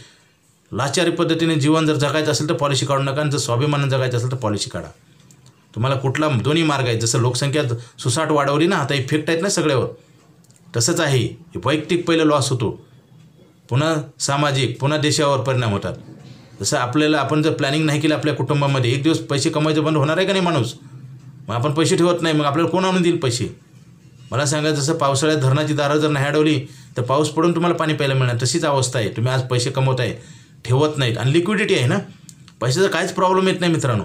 Speaker 1: लाचारी पद्धतीने जीवन जर जगायचं असेल तर पॉलिसी काढू नका, आणि जर स्वाभिमानानं जगायचं असेल तर पॉलिसी काढा. तुम्हाला कुठला दोन्ही मार्ग आहे. जसं लोकसंख्या सुसाट वाढवली ना, आता इफेक्ट आहेत ना सगळ्यावर, तसंच आहे. वैयक्तिक पहिलं लॉस होतो, पुन्हा सामाजिक, पुन्हा देशावर परिणाम होतात. जसं आपण जर प्लॅनिंग नाही केलं आपल्या कुटुंबामध्ये, एक दिवस पैसे कमवायचं बंद होणार आहे का नाही माणूस? मग आपण पैसे ठेवत नाही, मग आपल्याला कोण आणून देईल पैसे? मला सांगा, जसं पावसाळ्यात धरणाची दारं जर नाही अडवली तर पाऊस पडून तुम्हाला पाणी प्यायला मिळणार, तशीच अवस्था आहे. तुम्ही आज पैसे कमवताय, ठेवत नाहीत, आणि लिक्विडिटी आहे ना, पैशाचा काहीच प्रॉब्लेम येत नाही मित्रांनो.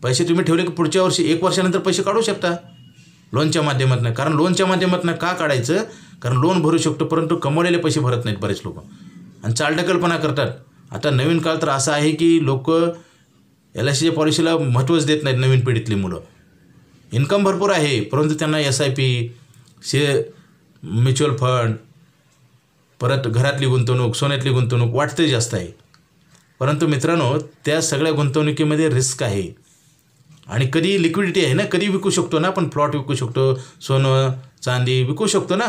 Speaker 1: पैसे तुम्ही ठेवले की पुढच्या वर्षी 1 वर्षानंतर पैसे काढू शकता लोनच्या माध्यमातून. कारण लोनच्या माध्यमातून का काढायचं? कारण लोन भरू शकतो, परंतु कमवलेले पैसे भरत नाहीत बरेच लोक, आणि चालढकलपणा करतात. आता नवीन काळ तर असा आहे की लोक LICच्या पॉलिसीला महत्त्वच देत नाहीत. नवीन पिढीतली मुलं, इन्कम भरपूर आहे, परंतु त्यांना SIP, म्युच्युअल फंड, परत घरातली गुंतवणूक, सोन्यातली गुंतवणूक वाटते जास्त आहे. परंतु मित्रांनो, त्या सगळ्या गुंतवणुकीमध्ये रिस्क आहे. आणि कधी लिक्विडिटी आहे ना, कधी विकू शकतो ना आपण. प्लॉट विकू शकतो, सोनं चांदी विकू शकतो ना,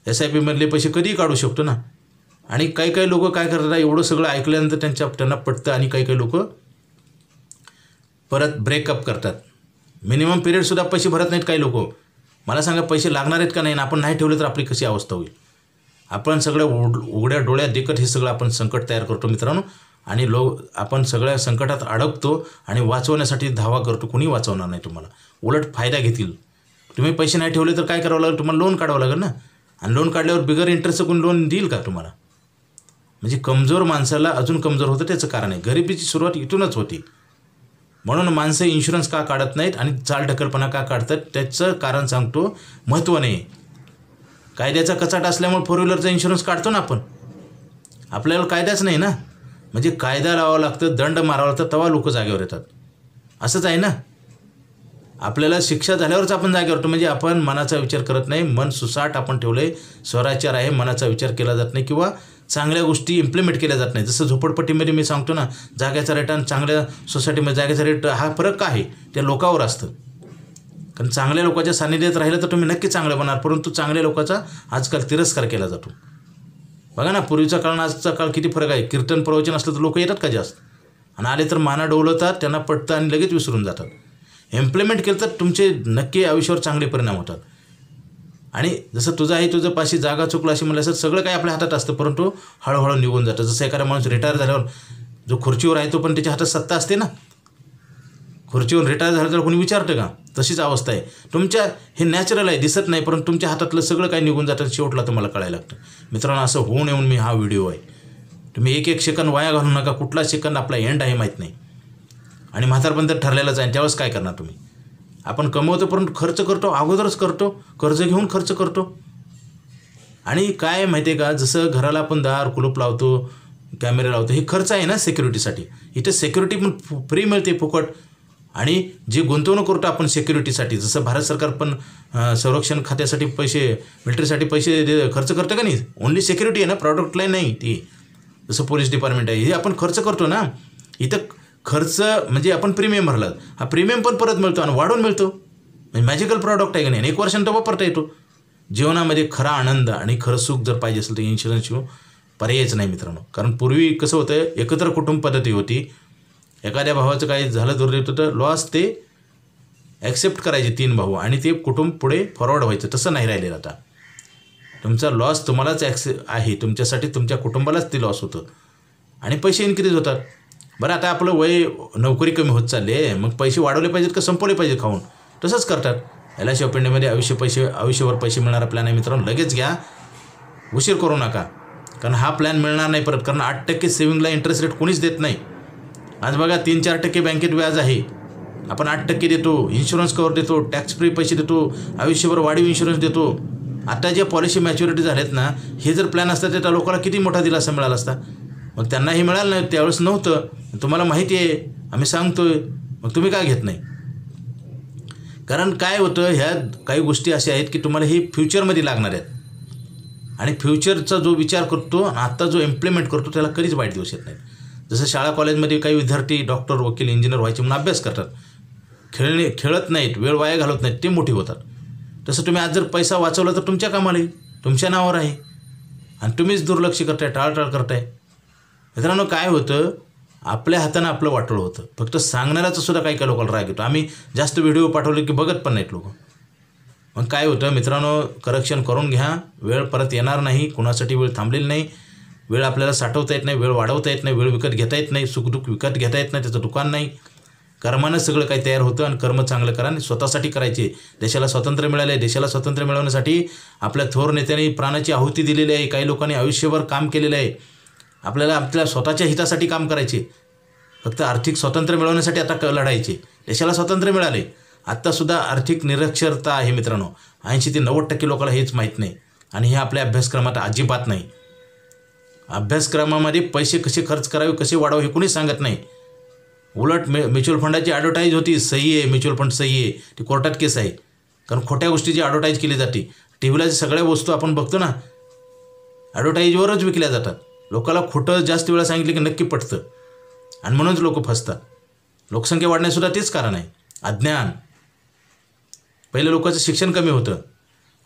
Speaker 1: SIP मधले पैसे कधीही काढू शकतो ना. आणि काही लोक काय करतात, एवढं सगळं ऐकल्यानंतर त्यांना पटतं, आणि काही लोक परत ब्रेकअप करतात. मिनिमम पिरियडसुद्धा पैसे भरत नाहीत काही लोक. मला सांगा, पैसे लागणार आहेत का नाही? आपण नाही ठेवले तर आपली कशी अवस्था होईल? आपण सगळं उघड्या डोळ्यात देखत हे सगळं आपण संकट तयार करतो मित्रांनो. आणि आपण सगळ्या संकटात अडकतो आणि वाचवण्यासाठी धावा करतो. कुणी वाचवणार नाही तुम्हाला, उलट फायदा घेतील. तुम्ही पैसे नाही ठेवले तर काय करावं लागेल? तुम्हाला लोन काढावं लागेल ना, आणि लोन काढल्यावर बिगर इंटरेस्टचं कोणी लोन देईल का तुम्हाला? म्हणजे कमजोर माणसाला अजून कमजोर होतं, त्याचं कारण आहे गरिबीची सुरुवात इथूनच होती. म्हणून माणसं इन्शुरन्स का काढत नाहीत आणि चालढकलपणा का काढतात त्याचं कारण सांगतो, महत्त्व नाही. कायद्याचा कचाट असल्यामुळे फोर व्हीलरचा इन्शुरन्स काढतो ना आपण, आपल्याला कायदाच नाही ना. म्हणजे कायदा लावावा लागतं, दंड मारावा लागतं, तेव्हा लोक जागेवर येतात. असंच आहे ना. आपल्याला शिक्षा झाल्यावरच आपण जागेवर होतो. म्हणजे आपण मनाचा विचार करत नाही, मन सुसाट आपण ठेवले, स्वराचार आहे, मनाचा विचार केला जात नाही किंवा चांगल्या गोष्टी इम्प्लिमेंट केल्या जात नाही. जसं झोपडपट्टीमध्ये मी सांगतो ना, जागेचा रेट आणि चांगल्या सोसायटीमध्ये जागेचा रेट हा फरक का आहे, त्या लोकावर असतं. कारण चांगल्या लोकांच्या सानिध्यात राहिलं तर तुम्ही नक्की चांगलं बनार, परंतु चांगल्या लोकांचा आजकाल तिरस्कार केला जातो. बघा ना, पूर्वीचा काळ आणि आजचा काळ किती फरक आहे. कीर्तन प्रवचन असलं तर लोक येतात का जास्त, आणि आले तर माना डोलवतात, त्यांना पटतं आणि लगेच विसरून जातात. इम्प्लिमेंट केलं तर तुमचे नक्की आयुष्यावर चांगले परिणाम होतात. आणि जसं तुझं आहे तुझं पाशी जागा चुकलं अशी म्हणलं असं सगळं काही आपल्या हातात असतं, परंतु हळूहळू निघून जातं. जसं एखादा माणूस रिटायर झाल्यावर जो खुर्चीवर आहे तो पण त्याच्या हातात सत्ता असते ना. खुर्चीवर रिटायर झालं तर कोणी विचारतं का? तशीच अवस्था आहे तुमच्या. हे नॅचरल आहे, दिसत नाही, परंतु तुमच्या हातातलं सगळं काही निघून जातं. शेवटला तुम्हाला कळायला लागतं. मित्रांनो, असं होऊन येऊन मी हा व्हिडिओ आहे. तुम्ही एक सेकंद वाया घालू नका. कुठला सेकंद आपला एंड आहे माहीत नाही, आणि म्हातारपण तर ठरलेलंच आहे. त्यावेळेस काय करणार तुम्ही? आपण कमवतो परंतु खर्च करतो, अगोदरच करतो, कर्ज घेऊन खर्च करतो. आणि काय माहिती आहे का, जसं घराला आपण दार कुलूप लावतो, कॅमेरे लावतो, हे खर्च आहे ना सिक्युरिटीसाठी. इथे सिक्युरिटी पण फ्री मिळते, फुकट. आणि जे गुंतवणूक करतो आपण सिक्युरिटीसाठी, जसं भारत सरकार पण संरक्षण खात्यासाठी पैसे, मिलिटरीसाठी पैसे खर्च करतं का नाही? ओन्ली सिक्युरिटी आहे ना, प्रॉडक्ट लाईन नाही ती. जसं पोलीस डिपार्टमेंट आहे, हे आपण खर्च करतो ना. इथं खर्च म्हणजे आपण प्रीमियम भरला, हा प्रीमियम पण परत मिळतो आणि वाढून मिळतो. म्हणजे मॅजिकल प्रॉडक्ट आहे का नाही, 1 वर्षानं तो वापरता येतो. जीवनामध्ये खरा आनंद आणि खरं सुख जर पाहिजे असेल तर इन्शुरन्सशिवाय पर्यायच नाही मित्रांनो. कारण पूर्वी कसं होतं, एकत्र कुटुंब पद्धती होती. एखाद्या भावाचं काही झालं दुर्दैव तर लॉस ते ॲक्सेप्ट करायचे 3 भाऊ आणि ते कुटुंब पुढे फॉरवर्ड व्हायचं. तसं नाही राहिलेलं आता. तुमचा लॉस तुम्हालाच आहे, तुमच्यासाठी तुमच्या कुटुंबालाच ते लॉस होतं आणि पैसे इन्क्रीज होतात. बरं, आता आपलं वय, नोकरी कमी होत चालली आहे, मग पैसे वाढवले पाहिजेत का संपवले पाहिजे खाऊन? तसंच करतात. LIC ऑफ इंडियामध्ये आयुष्यभर पैसे मिळणारा प्लॅन आहे मित्रांनो. लगेच घ्या, उशीर करू नका. कारण हा प्लॅन मिळणार नाही परत. कारण 8% सेव्हिंगला इंटरेस्ट रेट कोणीच देत नाही. आज बघा 3-4% बँकेत व्याज आहे, आपण 8% देतो, इन्शुरन्स कवर देतो, टॅक्स फ्री पैसे देतो, आयुष्यभर वाढीव इन्शुरन्स देतो. आता ज्या पॉलिसी मॅच्युरिटी झाल्यात ना, हे जर प्लॅन असतात तर त्या लोकांना किती मोठा दिलासा मिळाला असता. मग त्यांना हे मिळालं नाही, त्यावेळेस नव्हतं. तुम्हाला माहिती आहे, आम्ही सांगतोय, मग तुम्ही काय घेत नाही? कारण काय होतं, ह्या काही गोष्टी अशा आहेत की तुम्हाला हे फ्युचरमध्ये लागणार आहेत. आणि फ्युचरचा जो विचार करतो आणि आत्ता जो इम्प्लिमेंट करतो त्याला कधीच वाईट दिवस येत नाहीत. जसं शाळा कॉलेजमध्ये काही विद्यार्थी डॉक्टर, वकील, इंजिनियर व्हायचे म्हणून अभ्यास करतात, खेळत नाहीत, वेळ वाया घालवत नाहीत, ते मोठी होतात. तसं तुम्ही आज जर पैसा वाचवला तर तुमच्या कामाला येईल, तुमच्या नावावर आहे, आणि तुम्हीच दुर्लक्ष करताय, टाळटाळ करताय. मित्रांनो, काय होतं, आपल्या हातानं आपलं वाटोळं होतं. फक्त सांगणाऱ्याचं सुद्धा काही काही लोकांना राग येतो. आम्ही जास्त व्हिडिओ पाठवले की बघत पण नाहीत लोक. मग काय होतं मित्रांनो, करेक्शन करून घ्या. वेळ परत येणार नाही, कुणासाठी वेळ थांबलेली नाही. वेळ आपल्याला साठवता येत नाही, वेळ वाढवता येत नाही, वेळ विकत घेता येत नाही, सुखदुःख विकत घेता येत नाही, त्याचं दुकान नाही. कर्मानं सगळं काही तयार होतं आणि कर्म चांगलं करा आणि स्वतःसाठी करायचे. देशाला स्वातंत्र्य मिळालं आहे, देशाला स्वातंत्र्य मिळवण्यासाठी आपल्या थोर नेत्यांनी प्राणाची आहुती दिलेली आहे. काही लोकांनी आयुष्यभर काम केलेलं आहे. आपल्याला आपल्या स्वतःच्या हितासाठी काम करायचे. फक्त आर्थिक स्वातंत्र्य मिळवण्यासाठी आता लढायचे. देशाला स्वातंत्र्य मिळाले, आत्तासुद्धा आर्थिक निरक्षरता आहे मित्रांनो. 80 ते 90% लोकांना हेच माहीत नाही, आणि हे आपल्या अभ्यासक्रमात अजिबात नाही. अभ्यासक्रमामध्ये पैसे कसे खर्च करावे, कसे वाढावे हे कोणीच सांगत नाही. उलट म्युच्युअल फंडाची ॲडव्हर्टाईज होती, सही आहे, म्युच्युअल फंड सही आहे, ती कोर्टात केस आहे. कारण खोट्या गोष्टीची ॲडव्हर्टाईज केली जाते. TVला सगळ्या वस्तू आपण बघतो ना, ॲडव्हर्टाईजवरच विकल्या जातात. लोकांना खोटं जास्त वेळा सांगितलं की नक्की पटतं, आणि म्हणूनच लोक फसतात. लोकसंख्या वाढण्यासुद्धा तेच कारण आहे, अज्ञान. पहिलं लोकांचं शिक्षण कमी होतं,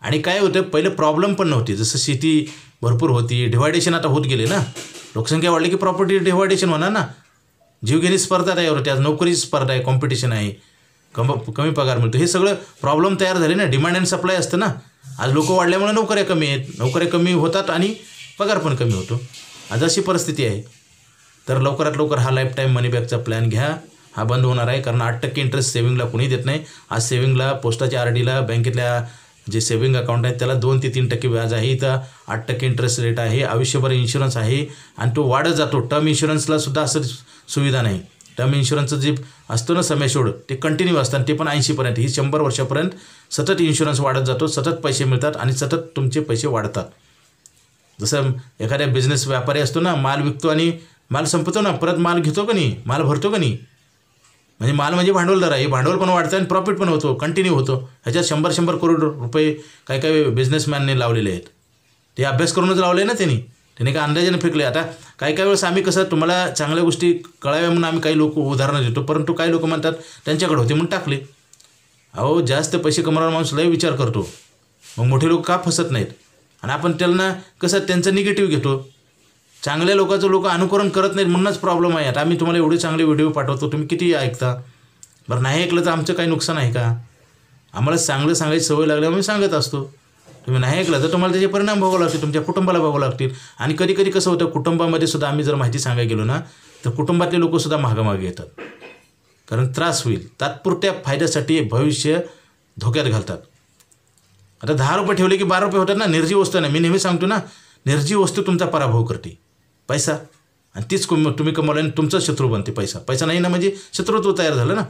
Speaker 1: आणि काय होतं, पहिलं प्रॉब्लेम पण नव्हती. जसं शेती भरपूर होती, डिव्हायडेशन आता होत गेले ना. लोकसंख्या वाढली की प्रॉपर्टी डिव्हायडेशन होणार ना. जीवघेणी स्पर्धा तयार होते, आज नोकरीची स्पर्धा आहे, कॉम्पिटिशन आहे, कमी पगार मिळतो. हे सगळं प्रॉब्लेम तयार झाले ना. डिमांड अँड सप्लाय असतं ना. आज लोक वाढल्यामुळे नोकऱ्या कमी आहेत, नोकऱ्या कमी होतात आणि पगार पण कमी होतो. आज अशी परिस्थिती आहे. तर लवकरात लवकर हा लाईफ टाईम मनी बॅकचा प्लॅन घ्या. हा बंद होणार आहे, कारण 8% इंटरेस्ट सेव्हिंगला कोणी देत नाही. आज सेव्हिंगला, पोस्टाच्या RDला, बँकेतल्या जे सेव्हिंग अकाउंट आहेत त्याला 2 ते 3% व्याज आहे. इथं 8% इंटरेस्ट रेट आहे. आयुष्यभर इन्शुरन्स आहे आणि तो वाढत जातो. टर्म इन्शुरन्सला सुद्धा असं सुविधा नाही. टर्म इन्शुरन्सचं जे असतो ना समॅश्योर्ड ते कंटिन्यू असतात, ते पण 80पर्यंत. ही 100 वर्षापर्यंत सतत इन्शुरन्स वाढत जातो, सतत पैसे मिळतात आणि सतत तुमचे पैसे वाढतात. जसं एखाद्या बिझनेस व्यापारी असतो ना, माल विकतो आणि माल संपतो ना, परत माल घेतो का नाही, माल भरतो का नाही. म्हणजे माल म्हणजे भांडवलदार आहे, भांडवल पण वाढतं आणि प्रॉफिट पण होतो, कंटिन्यू होतो. ह्याच्यात 100 करोड रुपये काही बिझनेसमॅनने लावलेले आहेत. ते अभ्यास करूनच लावले ना त्याने काय अंदाजाने फेकले. आता काही वेळेस आम्ही कसं तुम्हाला चांगल्या गोष्टी कळाव्या म्हणून आम्ही काही लोक उदाहरणं देतो, परंतु काही लोक म्हणतात त्यांच्याकडे होते म्हणून टाकले. अहो जास्त पैसे कमवणारा माणूस लय विचार करतो, मग मोठे लोक का फसत नाहीत. आणि आपण त्यांना कसं त्यांचं निगेटिव्ह घेतो, चांगल्या लोकांचं लोक अनुकरण करत नाहीत म्हणूनच प्रॉब्लेम आहे. आता आम्ही तुम्हाला एवढे चांगले व्हिडिओ पाठवतो, तुम्ही किती ऐकता बरं. नाही ऐकलं तर आमचं काही नुकसान आहे का. आम्हाला चांगलं सांगायची सवय लागल्यामुळे आम्ही सांगत असतो. तुम्ही नाही ऐकलं तर तुम्हाला त्याचे परिणाम भोगावे लागतील, तुमच्या कुटुंबाला भोगावे लागतील. आणि कधी कसं होतं, कुटुंबामध्ये सुद्धा आम्ही जर माहिती सांगायला गेलो ना तर कुटुंबातले लोकसुद्धा मागेमागे येतात, कारण त्रास होईल. तात्पुरत्या फायद्यासाठी भविष्य धोक्यात घालतात. आता 10 रुपये ठेवले की 12 रुपये होतात ना, निर्जीव वस्तू नाही. मी नेहमी सांगतो ना, निर्जीव वस्तू तुमचा पराभव करते, पैसा. आणि तीच तुम्ही कमवल्याने तुमचा शत्रू बनते पैसा. पैसा नाही ना म्हणजे शत्रुत्व तयार झालं ना.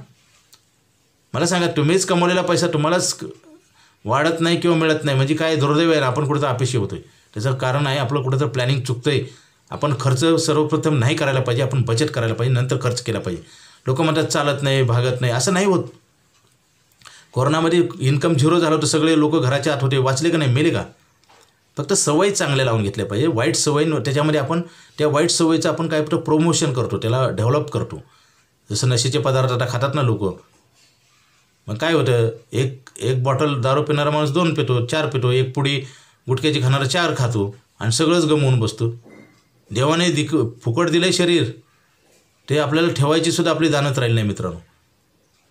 Speaker 1: मला सांगा, तुम्हीच कमवलेला पैसा तुम्हालाच वाढत नाही किंवा मिळत नाही म्हणजे काय दुर्दैव आहे. आपण कुठं अपेक्षा होतोय, त्याचं कारण आहे आपलं कुठं तर प्लॅनिंग चुकतंय. आपण खर्च सर्वप्रथम नाही करायला पाहिजे, आपण बचत करायला पाहिजे, नंतर खर्च केला पाहिजे. लोक म्हणतात चालत नाही, भागत नाही, असं नाही होत. कोरोनामध्ये इन्कम झिरो झालं होतं, सगळे लोक घराच्या आत होते, वाचले का नाही, मेले का. फक्त सवयी चांगल्या लावून घेतल्या पाहिजे. वाईट सवयी त्याच्यामध्ये आपण त्या वाईट सवयीचं आपण काय प्रमोशन करतो, त्याला डेव्हलप करतो. जसं नशेचे पदार्थ आता खातात ना लोक, मग काय होतं, एक बॉटल दारू पिणारा माणूस 2 पितो, 4 पितो, एक पुडी गुटख्याची खाणारा 4 खातो आणि सगळंच गमवून बसतो. देवाने फुकट दिलं शरीर, ते आपल्याला ठेवायची सुद्धा आपली जाणत राहिली नाही मित्रांनो.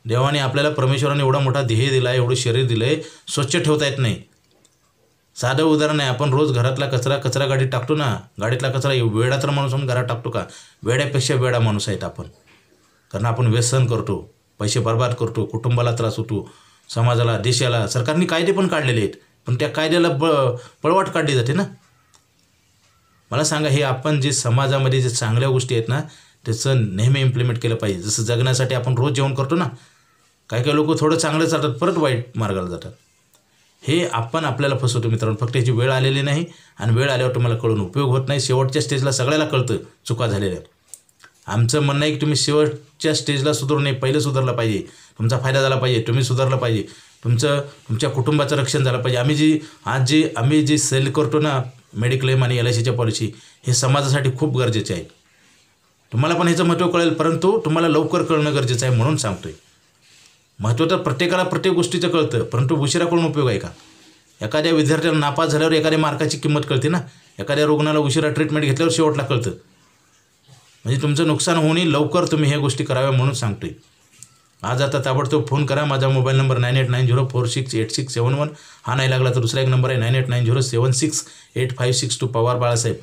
Speaker 1: देवाने आपल्याला परमेश्वराने एवढा मोठा ध्येय दिला आहे, एवढं शरीर दिलं आहे, स्वच्छ ठेवता येत नाही. साधं उदाहरण आहे, आपण रोज घरातला कचरा गाडीत टाकतो ना, गाडीतला कचरा वेडा तर माणूस म्हणून घरात टाकतो का. वेड्यापेक्षा वेडा माणूस आहेत आपण, कारण आपण व्यसन करतो, पैसे बर्बाद करतो, कुटुंबाला त्रास होतो, समाजाला, देशाला. सरकारने कायदे पण काढलेले आहेत, पण त्या कायद्याला पळवाट काढली जाते ना. मला सांगा, हे आपण जे समाजामध्ये जे चांगल्या गोष्टी आहेत ना त्याचं नेहमी इम्प्लिमेंट केलं पाहिजे. जसं जगण्यासाठी आपण रोज जेवण करतो ना, काही लोक थोडं चांगलं चालतात, परत वाईट मार्गाला जातात. हे आपण आपल्याला फसवतो मित्रांनो. फक्त याची वेळ आलेली नाही आणि वेळ आल्यावर तुम्हाला कळून उपयोग होत नाही. शेवटच्या स्टेजला सगळ्याला कळतं चुका झालेल्या. आमचं म्हणणं आहे की तुम्ही शेवटच्या स्टेजला सुधारू नये, पहिलं सुधारलं पाहिजे, तुमचा फायदा झाला पाहिजे, तुम्ही सुधारलं पाहिजे, तुमच्या कुटुंबाचं रक्षण झालं पाहिजे. आम्ही जे सेल करतो ना मेडिक्लेम आणि LICच्या पॉलिसी, हे समाजासाठी खूप गरजेचे आहे. तुम्हाला पण ह्याचं महत्त्व कळेल, परंतु तुम्हाला लवकर कळणं गरजेचं आहे म्हणून सांगतोय. महत्त्व तर प्रत्येकाला प्रत्येक गोष्टीचं कळतं, परंतु उशिरा करून उपयोग आहे का. एखाद्या विद्यार्थ्याला नापास झाल्यावर एखाद्या मार्काची किंमत कळते ना, एखाद्या रुग्णाला उशिरा ट्रीटमेंट घेतल्यावर शेवटला कळतं. म्हणजे तुमचं नुकसान होऊ नये, लवकर तुम्ही ह्या गोष्टी कराव्या म्हणून सांगतोय. आज आता ताबडतोब फोन करा. माझा मोबाईल नंबर 9890468671. हा नाही लागला तर दुसरा एक नंबर आहे 9890768562. पवार बाळासाहेब.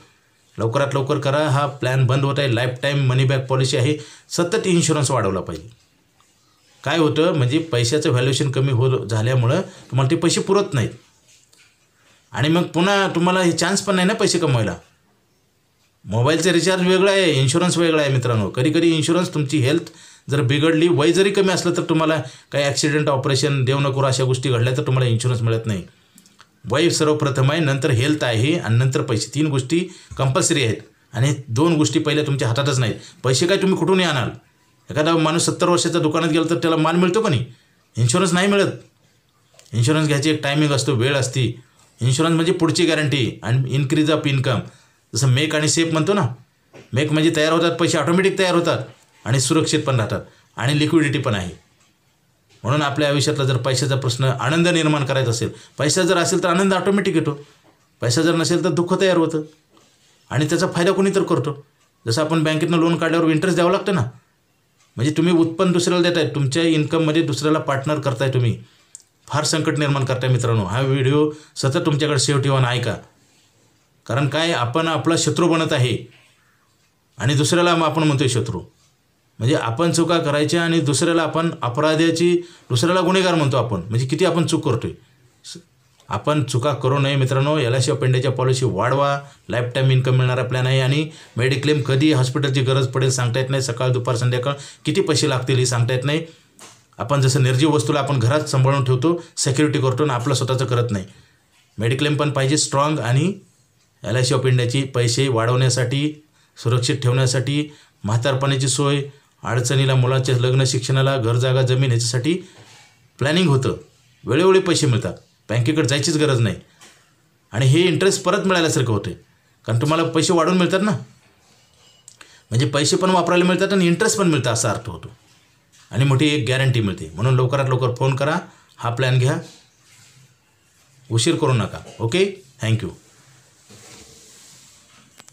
Speaker 1: लवकरात लवकर करा. हा प्लॅन बंद होत आहे. लाईफ टाईम मनी बॅक पॉलिसी आहे. सतत इन्शुरन्स वाढवला पाहिजे. काय होतं म्हणजे पैशाचं व्हॅल्युएशन कमी झाल्यामुळं तुम्हाला ते पैसे पुरत नाहीत आणि मग पुन्हा तुम्हाला हे चान्स पण नाही ना पैसे कमवायला. मोबाईलचं रिचार्ज वेगळं आहे, इन्शुरन्स वेगळा आहे मित्रांनो. कधी इन्शुरन्स तुमची हेल्थ जर बिघडली, वय जरी कमी असलं तर तुम्हाला काही ॲक्सिडेंट, ऑपरेशन, देव नको अशा गोष्टी घडल्या तर तुम्हाला इन्शुरन्स मिळत नाही. वय सर्वप्रथम आहे, नंतर हेल्थ आहे आणि नंतर पैसे. 3 गोष्टी कंपल्सरी आहेत आणि 2 गोष्टी पहिल्या तुमच्या हातातच नाहीत. पैसे काय तुम्ही कुठूनही आणाल. एखादा माणूस 70 वर्षाच्या दुकानात गेला तर त्याला माल मिळतो का नाही. इन्शुरन्स नाही मिळत. इन्शुरन्स घ्यायची एक टायमिंग असतो, वेळ असते. इन्शुरन्स म्हणजे पुढची गॅरंटी आणि इन्क्रीज ऑफ इन्कम. जसं मेक आणि सेफ म्हणतो ना, मेक म्हणजे तयार होतात, पैसे ऑटोमॅटिक तयार होतात आणि सुरक्षित पण राहतात आणि लिक्विडिटी पण आहे. म्हणून आपल्या आयुष्यातला जर पैशाचा प्रश्न, आनंद निर्माण करायचा असेल, पैसा जर असेल तर आनंद ऑटोमॅटिक येतो. पैसा जर नसेल तर दुःख तयार होतं आणि त्याचा फायदा कोणी तर करतो. जसं आपण बँकेतनं लोन काढल्यावर इंटरेस्ट द्यावं लागतं ना. म्हणजे तुम्ही उत्पन्न दुसऱ्याला देताय, तुमच्या इन्कममध्ये दुसऱ्याला पार्टनर करताय, तुम्ही फार संकट निर्माण करताय मित्रांनो. हा व्हिडिओ सतत तुमच्याकडे सेव्ह ठेवा, ऐका. कारण काय, आपण आपला शत्रू बनत आहे आणि दुसऱ्याला आपण म्हणतोय शत्रू. म्हणजे आपण चुका करायच्या आणि दुसऱ्याला आपण अपराध्याची, दुसऱ्याला गुन्हेगार म्हणतो आपण. म्हणजे किती आपण चूक करतोय. आपण चुका करू नये मित्रांनो. LIC ऑफ इंडियाच्या पॉलिसी वाढवा. लाईफ टाईम इन्कम मिळणारा प्लॅन आहे आणि मेडिक्लेम कधी हॉस्पिटलची गरज पडेल सांगता येत नाही. सकाळ दुपार संध्याकाळ किती पैसे लागतील हे सांगता येत नाही. आपण जसं निर्जीव वस्तूला आपण घरात सांभाळून ठेवतो, सिक्युरिटी करतो आणि आपलं स्वतःचं करत नाही. मेडिक्लेम पण पाहिजे स्ट्रॉंग. आणि LIC ऑफ इंडियाची पैसे वाढवण्यासाठी, सुरक्षित ठेवण्यासाठी, म्हातारपणाची सोय, अडचणीला, मुलाच्या लग्न, शिक्षणाला, घर, जागा, जमीन ह्याच्यासाठी प्लॅनिंग होतं. वेळोवेळी पैसे मिळतात, बँकेकडे जायचीच गरज नाही. आणि हे इंटरेस्ट परत मिळाल्यासारखं होते, कारण तुम्हाला पैसे वाढून मिळतात ना. म्हणजे पैसे पण वापरायला मिळतात आणि इंटरेस्ट पण मिळतं असा अर्थ होतो. आणि मोठी एक गॅरंटी मिळते. म्हणून लवकरात लवकर फोन करा, हा प्लॅन घ्या, उशीर करू नका. Okay, thank you.